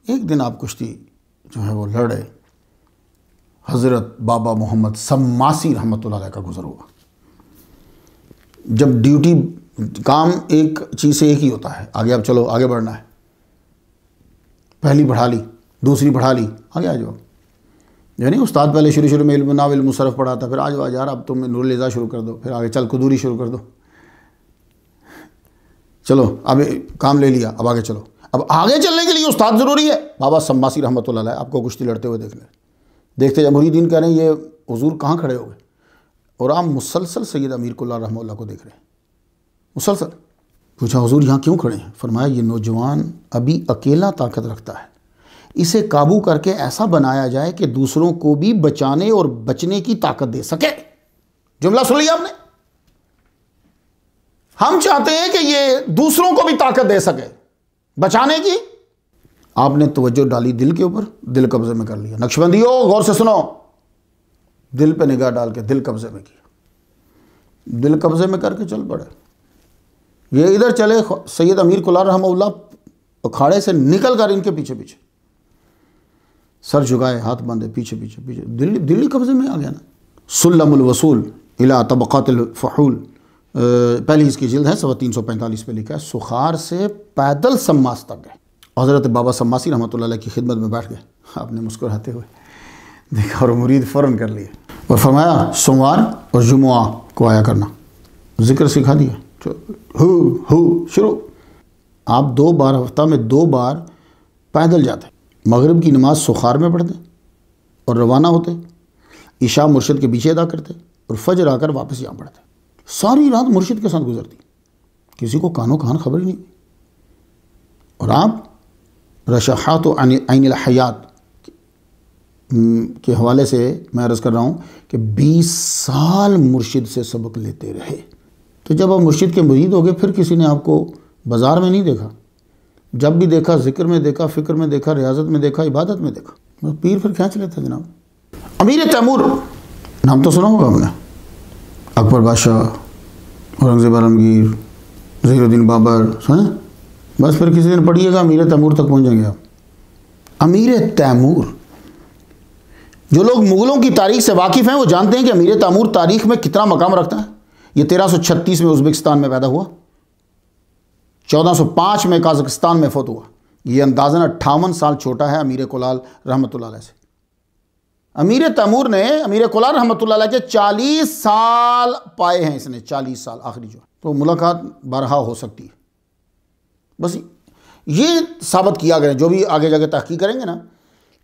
S1: ایک دن آپ کشتی جو ہے وہ لڑے، حضرت بابا محمد سماسی رحمۃ اللہ علیہ کا گزر ہوا۔ جب ڈیوٹی کام ایک چیز سے ایک ہی ہوتا ہے، آگے اب چلو آگے بڑھنا ہے، پہلی پڑھا لی، دوسری پڑھا لی، آگے آ جاؤ۔ یعنی استاد پہلے شروع میں علم ناول مصرف پڑھاتا، پھر آج یار اب تم نور الاضاء شروع کر دو، پھر آگے چل قدوری شروع کر دو، چلو اب کام لے لیا، اب آگے چلو۔ اب آگے چلنے کے لیے استاد ضروری ہے۔ بابا سماسی رحمۃ اللہ علیہ آپ کو کشتی لڑتے ہوئے دیکھ لیں، دیکھتے جب مریدین کہہ رہے ہیں یہ حضور کہاں کھڑے ہو گئے، اور آپ مسلسل سید امیر کلان رحمہ اللہ کو دیکھ رہے ہیں، مسلسل۔ پوچھا حضور یہاں کیوں کھڑے ہیں؟ فرمایا یہ نوجوان ابھی اکیلا طاقت رکھتا ہے، اسے قابو کر کے ایسا بنایا جائے کہ دوسروں کو بھی بچانے اور بچنے کی طاقت دے سکے۔ جملہ سن لیا آپ نے؟ ہم چاہتے ہیں کہ یہ دوسروں کو بھی طاقت دے سکے بچانے کی۔ آپ نے توجہ ڈالی دل کے اوپر، دل قبضے میں کر لیا۔ نقشبندیوں غور سے سنو، دل پہ نگاہ ڈال کے دل قبضے میں کیا، دل قبضے میں کر کے چل پڑے۔ یہ ادھر چلے، سید امیر کلان رحمہ اللہ اکھاڑے سے نکل کر ان کے پیچھے پیچھے، سر جھکائے، ہاتھ باندھے، پیچھے پیچھے پیچھے، دلی قبضے میں آ گیا نا۔ سلم الوصول الی طبقات الفحول، پہلی اس کی جلد ہے، 345 پہ لکھا ہے، سخار سے پیدل سماس تک گئے۔ حضرت بابا سماسی رحمۃ اللہ علیہ کی خدمت میں بیٹھ گئے، آپ نے مسکراتے ہوئے دیکھا اور مرید فوراً کر لیے، اور فرمایا سوموار اور جمعہ کو آیا کرنا، ذکر سکھا دیا، شروع۔ آپ 2 بار ہفتہ میں 2 بار پیدل جاتے، مغرب کی نماز سخار میں پڑھتے اور روانہ ہوتے، عشاء مرشد کے پیچھے ادا کرتے، اور فجر آ کر واپس یہاں پڑھتے۔ ساری رات مرشد کے ساتھ گزرتی، کسی کو کانوں کان خبر ہی نہیں۔ اور آپ رشحات و عین الحیات کے حوالے سے میں عرض کر رہا ہوں کہ 20 سال مرشد سے سبق لیتے رہے۔ تو جب آپ مرشد کے مرید ہو گئے، پھر کسی نے آپ کو بازار میں نہیں دیکھا، جب بھی دیکھا ذکر میں دیکھا، فکر میں دیکھا، ریاضت میں دیکھا، عبادت میں دیکھا۔ پیر پھر کھینچ لیتا جناب۔ امیر تیمور نام تو سنا ہوگا ہم نے، اکبر بادشاہ، اورنگزیب عالمگیر، ظہیر الدین بابر، سنا؟ بس پھر کسی دن پڑھیے گا امیر تیمور تک پہنچ جائیں گے آپ۔ امیر تیمور، جو لوگ مغلوں کی تاریخ سے واقف ہیں وہ جانتے ہیں کہ امیر تیمور تاریخ میں کتنا مقام رکھتا ہے۔ یہ 1336 میں ازبکستان میں پیدا ہوا، 1405 میں قازقستان میں فوت ہوا۔ یہ اندازاً 58 سال چھوٹا ہے امیر کلال رحمۃ اللہ علیہ سے۔ امیر تیمور نے امیر کلال رحمۃ اللہ علیہ کے 40 سال پائے ہیں، اس نے 40 سال آخری جو ہے، تو ملاقات بارہا ہو سکتی ہے۔ بس یہ ثابت کیا گیا، جو بھی آگے جا کے تحقیق کریں گے نا،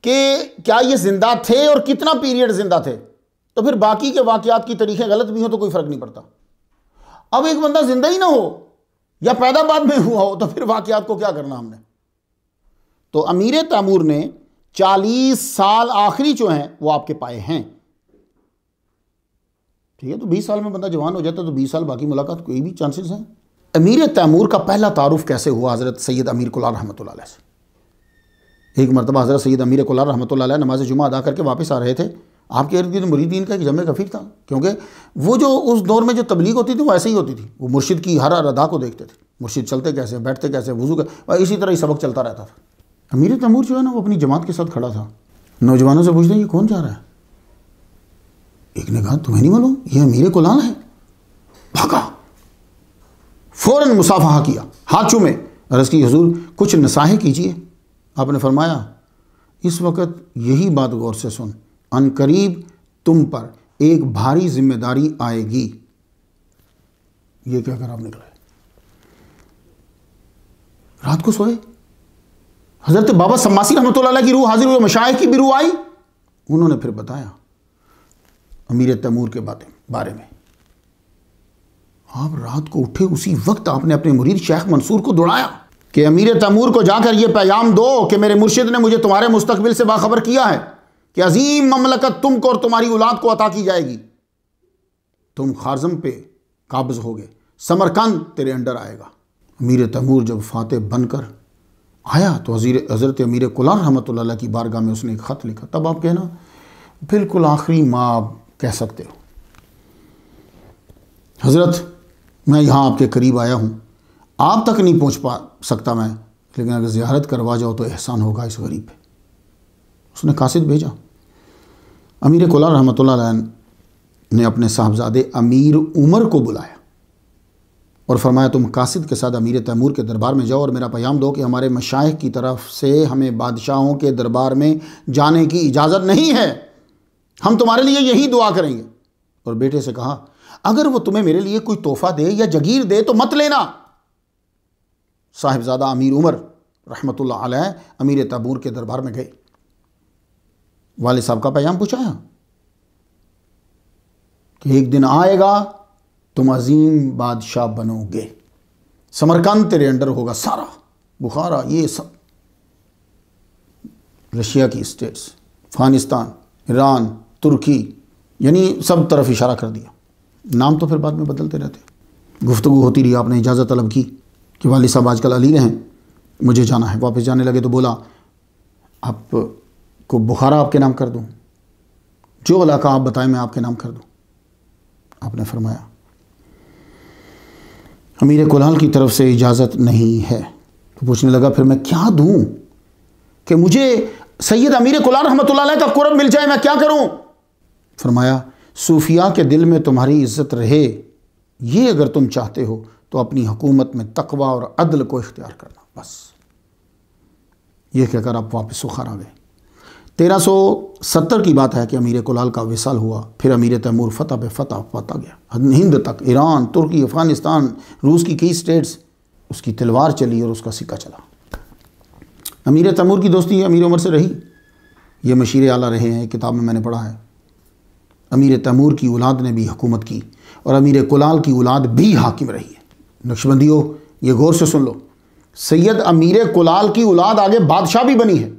S1: کہ کیا یہ زندہ تھے اور کتنا پیریڈ زندہ تھے، تو پھر باقی کے واقعات کی تاریخیں غلط بھی ہوں تو کوئی فرق نہیں پڑتا۔ اب ایک بندہ زندہ ہی نہ ہو یا پیدا بعد میں ہوا ہو تو پھر واقعات کو کیا کرنا ہم نے۔ تو امیر تیمور نے 40 سال آخری جو ہیں وہ آپ کے پائے ہیں، ٹھیک ہے۔ تو 20 سال میں بندہ جوان ہو جاتا ہے تو 20 سال باقی ملاقات کوئی بھی چانسز ہیں۔ امیر تیمور کا پہلا تعارف کیسے ہوا حضرت سید امیر کلال رحمۃ اللہ علیہ سے؟ ایک مرتبہ حضرت سید امیر کلال رحمۃ اللہ علیہ نماز جمعہ ادا کر کے واپس آ رہے تھے، آپ کے ارد گرد مریدین کا ایک جمع کثیر تھا، کیونکہ وہ جو اس دور میں جو تبلیغ ہوتی تھی وہ ایسے ہی ہوتی تھی، وہ مرشد کی ہر ادا کو دیکھتے تھے، مرشد چلتے کیسے، بیٹھتے کیسے، وضو کا، اسی طرح ہی سبق چلتا رہتا تھا۔ امیر تیمور جو ہے نا وہ اپنی جماعت کے ساتھ کھڑا تھا، نوجوانوں سے پوچھتے ہیں یہ کون جا رہا ہے؟ ایک نے کہا تمہیں نہیں معلوم یہ امیر کلال ہے؟ بھاگا، فوراً مصافحہ کیا، ہاتھ چومے، عرض کی حضور کچھ نصائح کیجیے۔ آپ نے فرمایا اس وقت یہی بات غور سے سن، ان قریب تم پر ایک بھاری ذمہ داری آئے گی۔ یہ کیا کر آپ نکلے، رات کو سوئے۔ حضرت بابا سماسی رحمۃ اللہ علیہ کی روح حاضر ہوئی، مشائخ کی بھی روح آئی، انہوں نے پھر بتایا امیر تیمور کے بارے میں۔ آپ رات کو اٹھے، اسی وقت آپ نے اپنے مرید شیخ منصور کو دوڑایا کہ امیر تیمور کو جا کر یہ پیغام دو کہ میرے مرشد نے مجھے تمہارے مستقبل سے باخبر کیا ہے، کہ عظیم مملکت تم کو اور تمہاری اولاد کو عطا کی جائے گی، تم خوارزم پہ قابض ہوگے، سمرقند تیرے انڈر آئے گا۔ امیر تیمور جب فاتح بن کر آیا تو حضرت امیر کلال رحمۃ اللہ علیہ کی بارگاہ میں اس نے ایک خط لکھا۔ تب آپ کہنا بالکل آخری ماں آپ کہہ سکتے ہو، حضرت میں یہاں آپ کے قریب آیا ہوں، آپ تک نہیں پہنچ سکتا میں، لیکن اگر زیارت کروا جاؤ تو احسان ہوگا اس غریب پہ۔ اس نے قاصد بھیجا۔ امیر کلال رحمۃ اللہ علیہ نے اپنے صاحبزادے امیر عمر کو بلایا اور فرمایا تم قاصد کے ساتھ امیر تیمور کے دربار میں جاؤ اور میرا پیام دو کہ ہمارے مشائخ کی طرف سے ہمیں بادشاہوں کے دربار میں جانے کی اجازت نہیں ہے، ہم تمہارے لیے یہی دعا کریں گے۔ اور بیٹے سے کہا اگر وہ تمہیں میرے لیے کوئی تحفہ دے یا جگیر دے تو مت لینا۔ صاحبزادہ امیر عمر رحمۃ اللہ علیہ امیر تیمور کے دربار میں گئے، والد صاحب کا پیام پہنچایا کہ ایک دن آئے گا تم عظیم بادشاہ بنو گے، سمرقند تیرے انڈر ہوگا، سارا بخارا، یہ سب رشیا کی اسٹیٹس، افغانستان، ایران، ترکی، یعنی سب طرف اشارہ کر دیا۔ نام تو پھر بعد میں بدلتے رہتے۔ گفتگو ہوتی رہی، آپ نے اجازت طلب کی کہ والد صاحب آج کل علیل ہیں، مجھے جانا ہے۔ واپس جانے لگے تو بولا آپ کو بخارا آپ کے نام کر دوں، جو علاقہ آپ بتائیں میں آپ کے نام کر دوں۔ آپ نے فرمایا امیر کلال کی طرف سے اجازت نہیں ہے۔ تو پوچھنے لگا پھر میں کیا دوں کہ مجھے سید امیر کلال رحمۃ اللہ علیہ کا قرب مل جائے، میں کیا کروں؟ فرمایا صوفیاء کے دل میں تمہاری عزت رہے، یہ اگر تم چاہتے ہو تو اپنی حکومت میں تقوی اور عدل کو اختیار کرنا، بس۔ یہ کہہ کر آپ واپس سکھار آ گئے۔ 1370 کی بات ہے کہ امیر کلال کا وصال ہوا، پھر امیر تیمور فتح پہ فتح پاتا گیا، ہند تک، ایران، ترکی، افغانستان، روس کی کئی سٹیٹس، اس کی تلوار چلی اور اس کا سکہ چلا۔ امیر تیمور کی دوستی امیر عمر سے رہی، یہ مشیر اعلیٰ رہے ہیں، کتاب میں نے پڑھا ہے۔ امیر تیمور کی اولاد نے بھی حکومت کی اور امیر کلال کی اولاد بھی حاکم رہی ہے۔ نقشبندیوں یہ غور سے سن لو، سید امیر کلال کی اولاد آگے بادشاہ بھی بنی ہے۔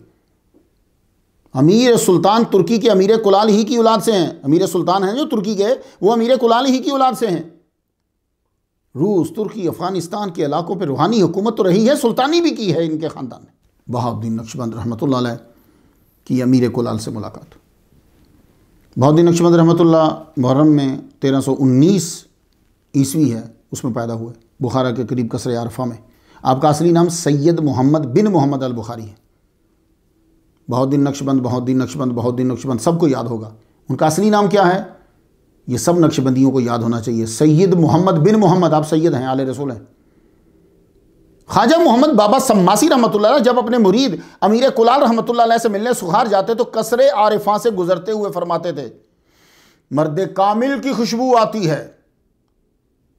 S1: امیر سلطان ترکی کے امیر کلال ہی کی اولاد سے ہیں، امیر سلطان ہیں جو ترکی کے، وہ امیر کلال ہی کی اولاد سے ہیں۔ روس، ترکی، افغانستان کے علاقوں پہ روحانی حکومت تو رہی ہے، سلطانی بھی کی ہے ان کے خاندان نے۔ بہاؤالدین نقشبند رحمۃ اللہ علیہ کی امیر کلال سے ملاقات۔ بہاؤالدین نقشبند رحمۃ اللہ محرم میں 1319 عیسوی ہے، اس میں پیدا ہوئے، بخارا کے قریب قصر عرفہ میں۔ آپ کا اصلی نام سید محمد بن محمد البخاری ہے۔ بہاؤالدین نقشبند، بہاؤالدین نقشبند، بہاؤالدین نقشبند، سب کو یاد ہوگا۔ ان کا اصلی نام کیا ہے؟ یہ سب نقشبندیوں کو یاد ہونا چاہیے۔ سید محمد بن محمد، آپ سید ہیں، آل رسول ہیں۔ خواجہ محمد بابا سماسی رحمۃ اللہ علیہ جب اپنے مرید امیر کلال رحمۃ اللہ علیہ سے ملنے سکھار جاتے تو قصر عارفاں سے گزرتے ہوئے فرماتے تھے مرد کامل کی خوشبو آتی ہے۔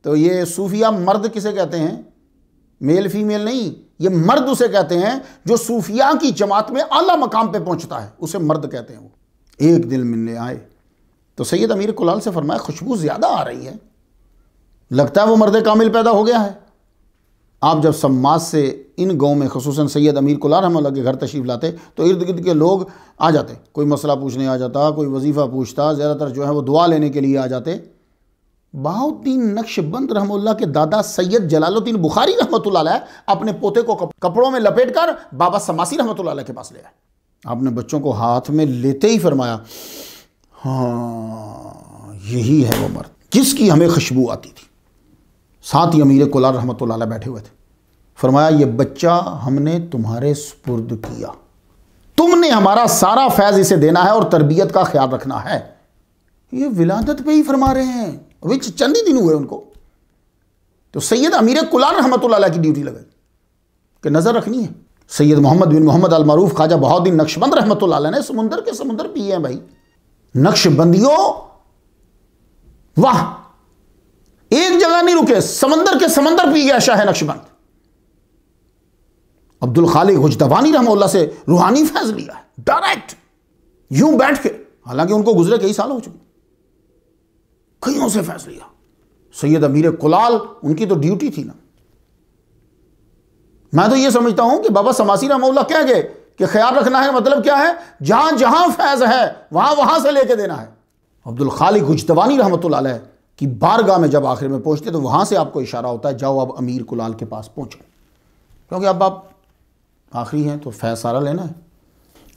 S1: تو یہ صوفیہ مرد کسے کہتے ہیں؟ میل فیمیل نہیں، یہ مرد اسے کہتے ہیں جو صوفیاء کی جماعت میں اعلیٰ مقام پہ پہنچتا ہے، اسے مرد کہتے ہیں۔ وہ ایک دل ملنے آئے تو سید امیر کلال سے فرمایا خوشبو زیادہ آ رہی ہے، لگتا ہے وہ مرد کامل پیدا ہو گیا ہے۔ آپ جب سماس سے ان گاؤں میں خصوصاً سید امیر کلال رحمۃ اللہ کے گھر تشریف لاتے تو ارد گرد کے لوگ آ جاتے، کوئی مسئلہ پوچھنے آ جاتا، کوئی وظیفہ پوچھتا، زیادہ تر جو ہے وہ دعا لینے کے لیے آ جاتے۔ بہاؤالدین نقشبند رحمہ اللہ کے دادا سید جلال الدین بخاری رحمۃ اللہ علیہ اپنے پوتے کو کپڑوں میں لپیٹ کر بابا سماسی رحمۃ اللہ علیہ کے پاس لے آئے۔ آپ نے بچوں کو ہاتھ میں لیتے ہی فرمایا ہاں یہی ہے وہ مرد جس کی ہمیں خوشبو آتی تھی۔ ساتھ ہی امیر کلال رحمۃ اللہ علیہ بیٹھے ہوئے تھے۔ فرمایا یہ بچہ ہم نے تمہارے سپرد کیا، تم نے ہمارا سارا فیض اسے دینا ہے اور تربیت کا خیال رکھنا ہے۔ یہ ولادت پہ ہی فرما رہے ہیں، ابھی چند ہی دن ہوئے ان کو۔ تو سید امیر کلال رحمۃ اللہ علیہ کی ڈیوٹی لگائی کہ نظر رکھنی ہے۔ سید محمد بن محمد المعروف خواجہ بہاؤالدین نقشبند رحمۃ اللہ علیہ نے سمندر کے سمندر پیے ہیں بھائی۔ نقشبندیوں واہ، ایک جگہ نہیں رکے، سمندر کے سمندر پی گیا شاہ نقشبند۔ عبد الخالق غجدوانی رحمہ اللہ سے روحانی فیض لیا ہے ڈائریکٹ، یوں بیٹھ کے، حالانکہ ان کو گزرے کئی سال ہو چکے، کئیوں سے فیض لیا۔ سید امیر کلال ان کی تو ڈیوٹی تھی نا۔ میں تو یہ سمجھتا ہوں کہ بابا سماسی رحمہ اللہ کہہ گئے کہ خیال رکھنا ہے مطلب کیا ہے؟ جہاں جہاں فیض ہے وہاں سے لے کے دینا ہے۔ عبد الخالق اجتوانی رحمۃ اللہ علیہ کی بارگاہ میں جب آخر میں پہنچتے تو وہاں سے آپ کو اشارہ ہوتا ہے جاؤ اب امیر کلال کے پاس پہنچو، کیونکہ اب آپ آخری ہیں تو فیض سارا لینا ہے۔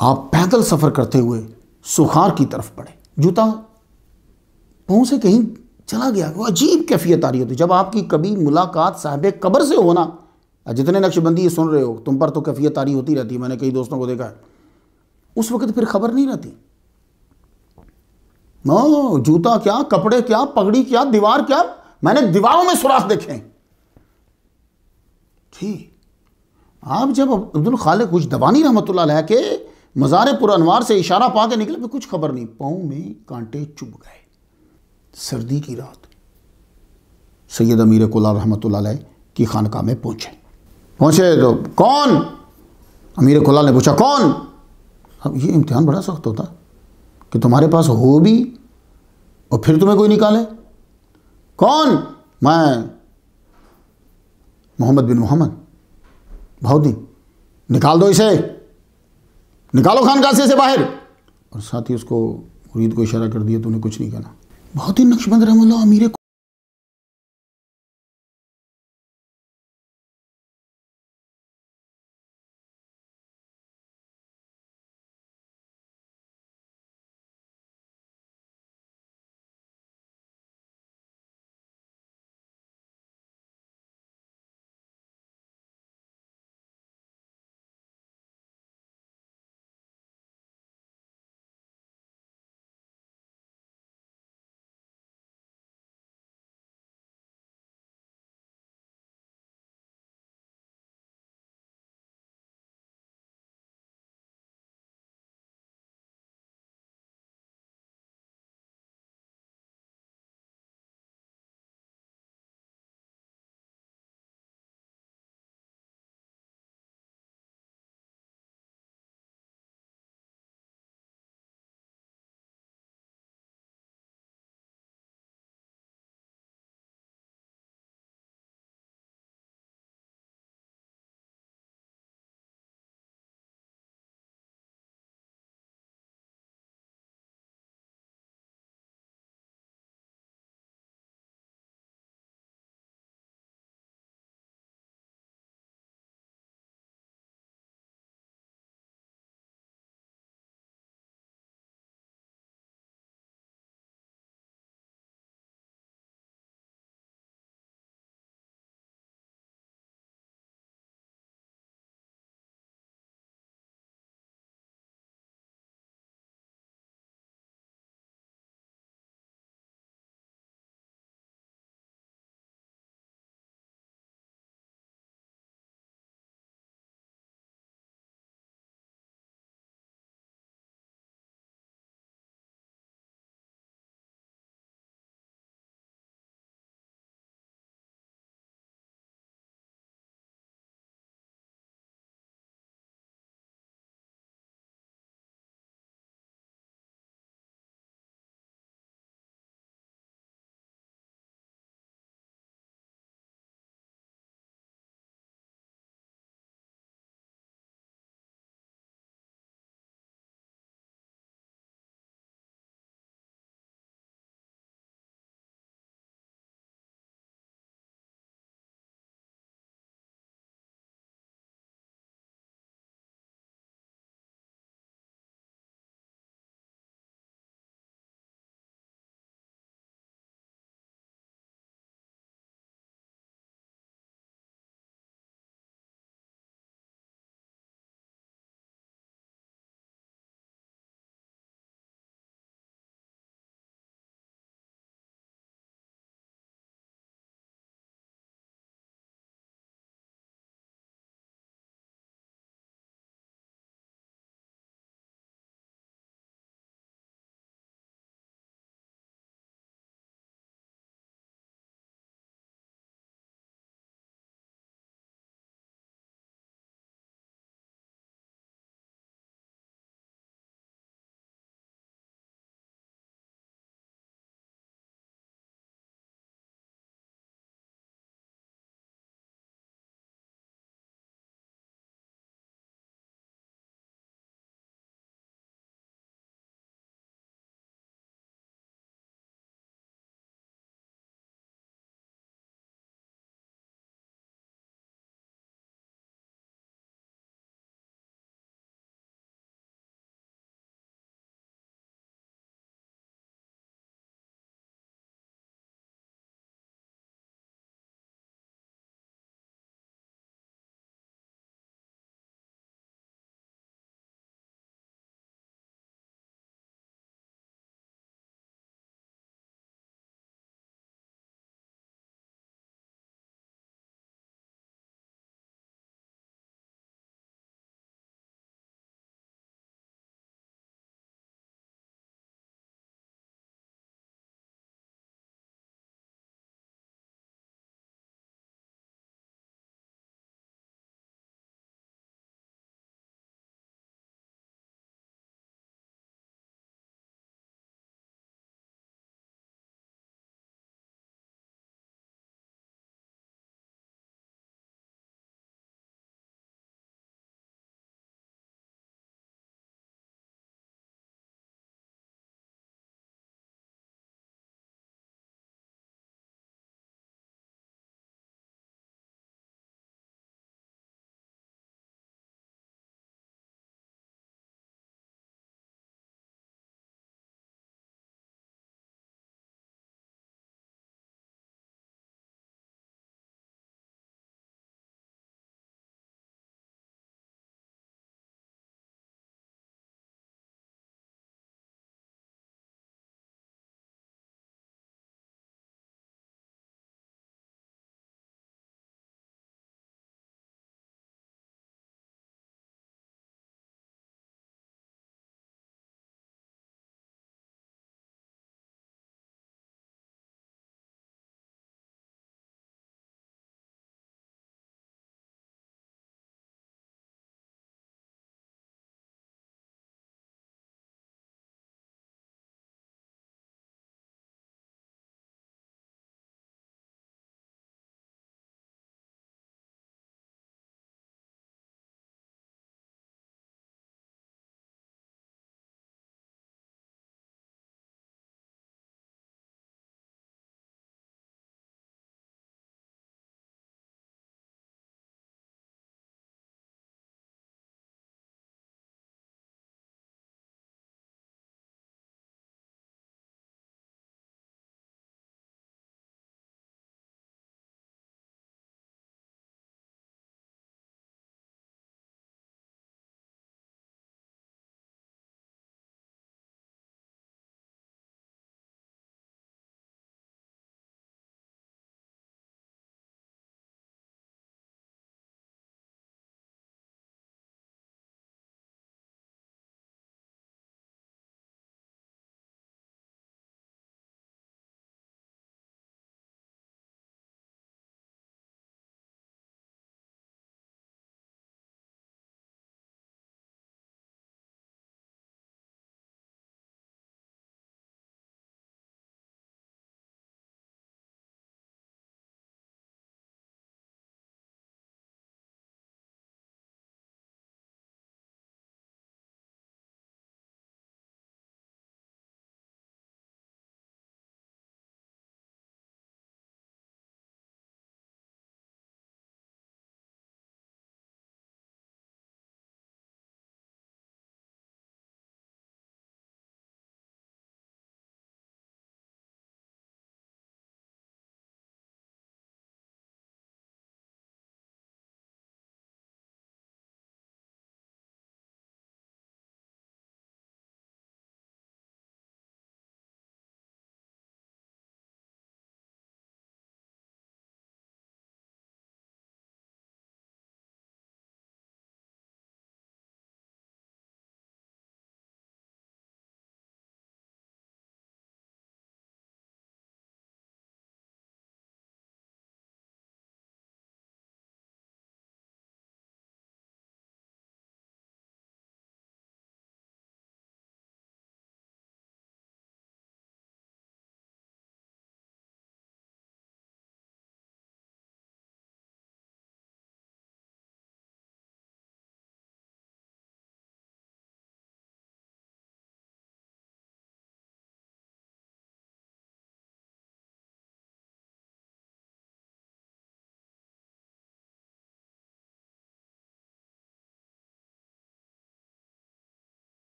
S1: آپ پیدل سفر کرتے ہوئے سخار کی طرف بڑھے، جوتا پاؤں سے کہیں چلا گیا، وہ عجیب کیفیت آ رہی ہوتی۔ جب آپ کی کبھی ملاقات صاحب قبر سے ہونا، جتنے نقش بندی سن رہے ہو تم پر تو کیفیت آری ہوتی رہتی ہے، میں نے کئی دوستوں کو دیکھا ہے، اس وقت پھر خبر نہیں رہتی، جوتا کیا، کپڑے کیا، پگڑی کیا، دیوار کیا، میں نے دیواروں میں سوراخ دیکھے ہیں۔ ٹھیک، آپ جب عبد الخالق اجتوانی رحمۃ اللہ علیہ کے مزار پر انوار سے اشارہ پا کے نکلے، پھر کچھ خبر نہیں، پاؤں میں کانٹے چبھ گئے۔ سردی کی رات سید امیر کلال رحمۃ اللہ علیہ کی خانقاہ میں پہنچے تو کون؟ امیر کلال نے پوچھا کون؟ اب یہ امتحان بڑا سخت ہوتا کہ تمہارے پاس ہو بھی اور پھر تمہیں کوئی نکالے۔ کون؟ میں محمد بن محمد بہودی، نکال دو اسے، نکالو خانقاہ سے اسے باہر۔ اور ساتھ ہی اس کو مرید کو اشارہ کر دیا تو انہیں کچھ نہیں کہنا۔ بہودی نقشبند رحمہ اللہ امیر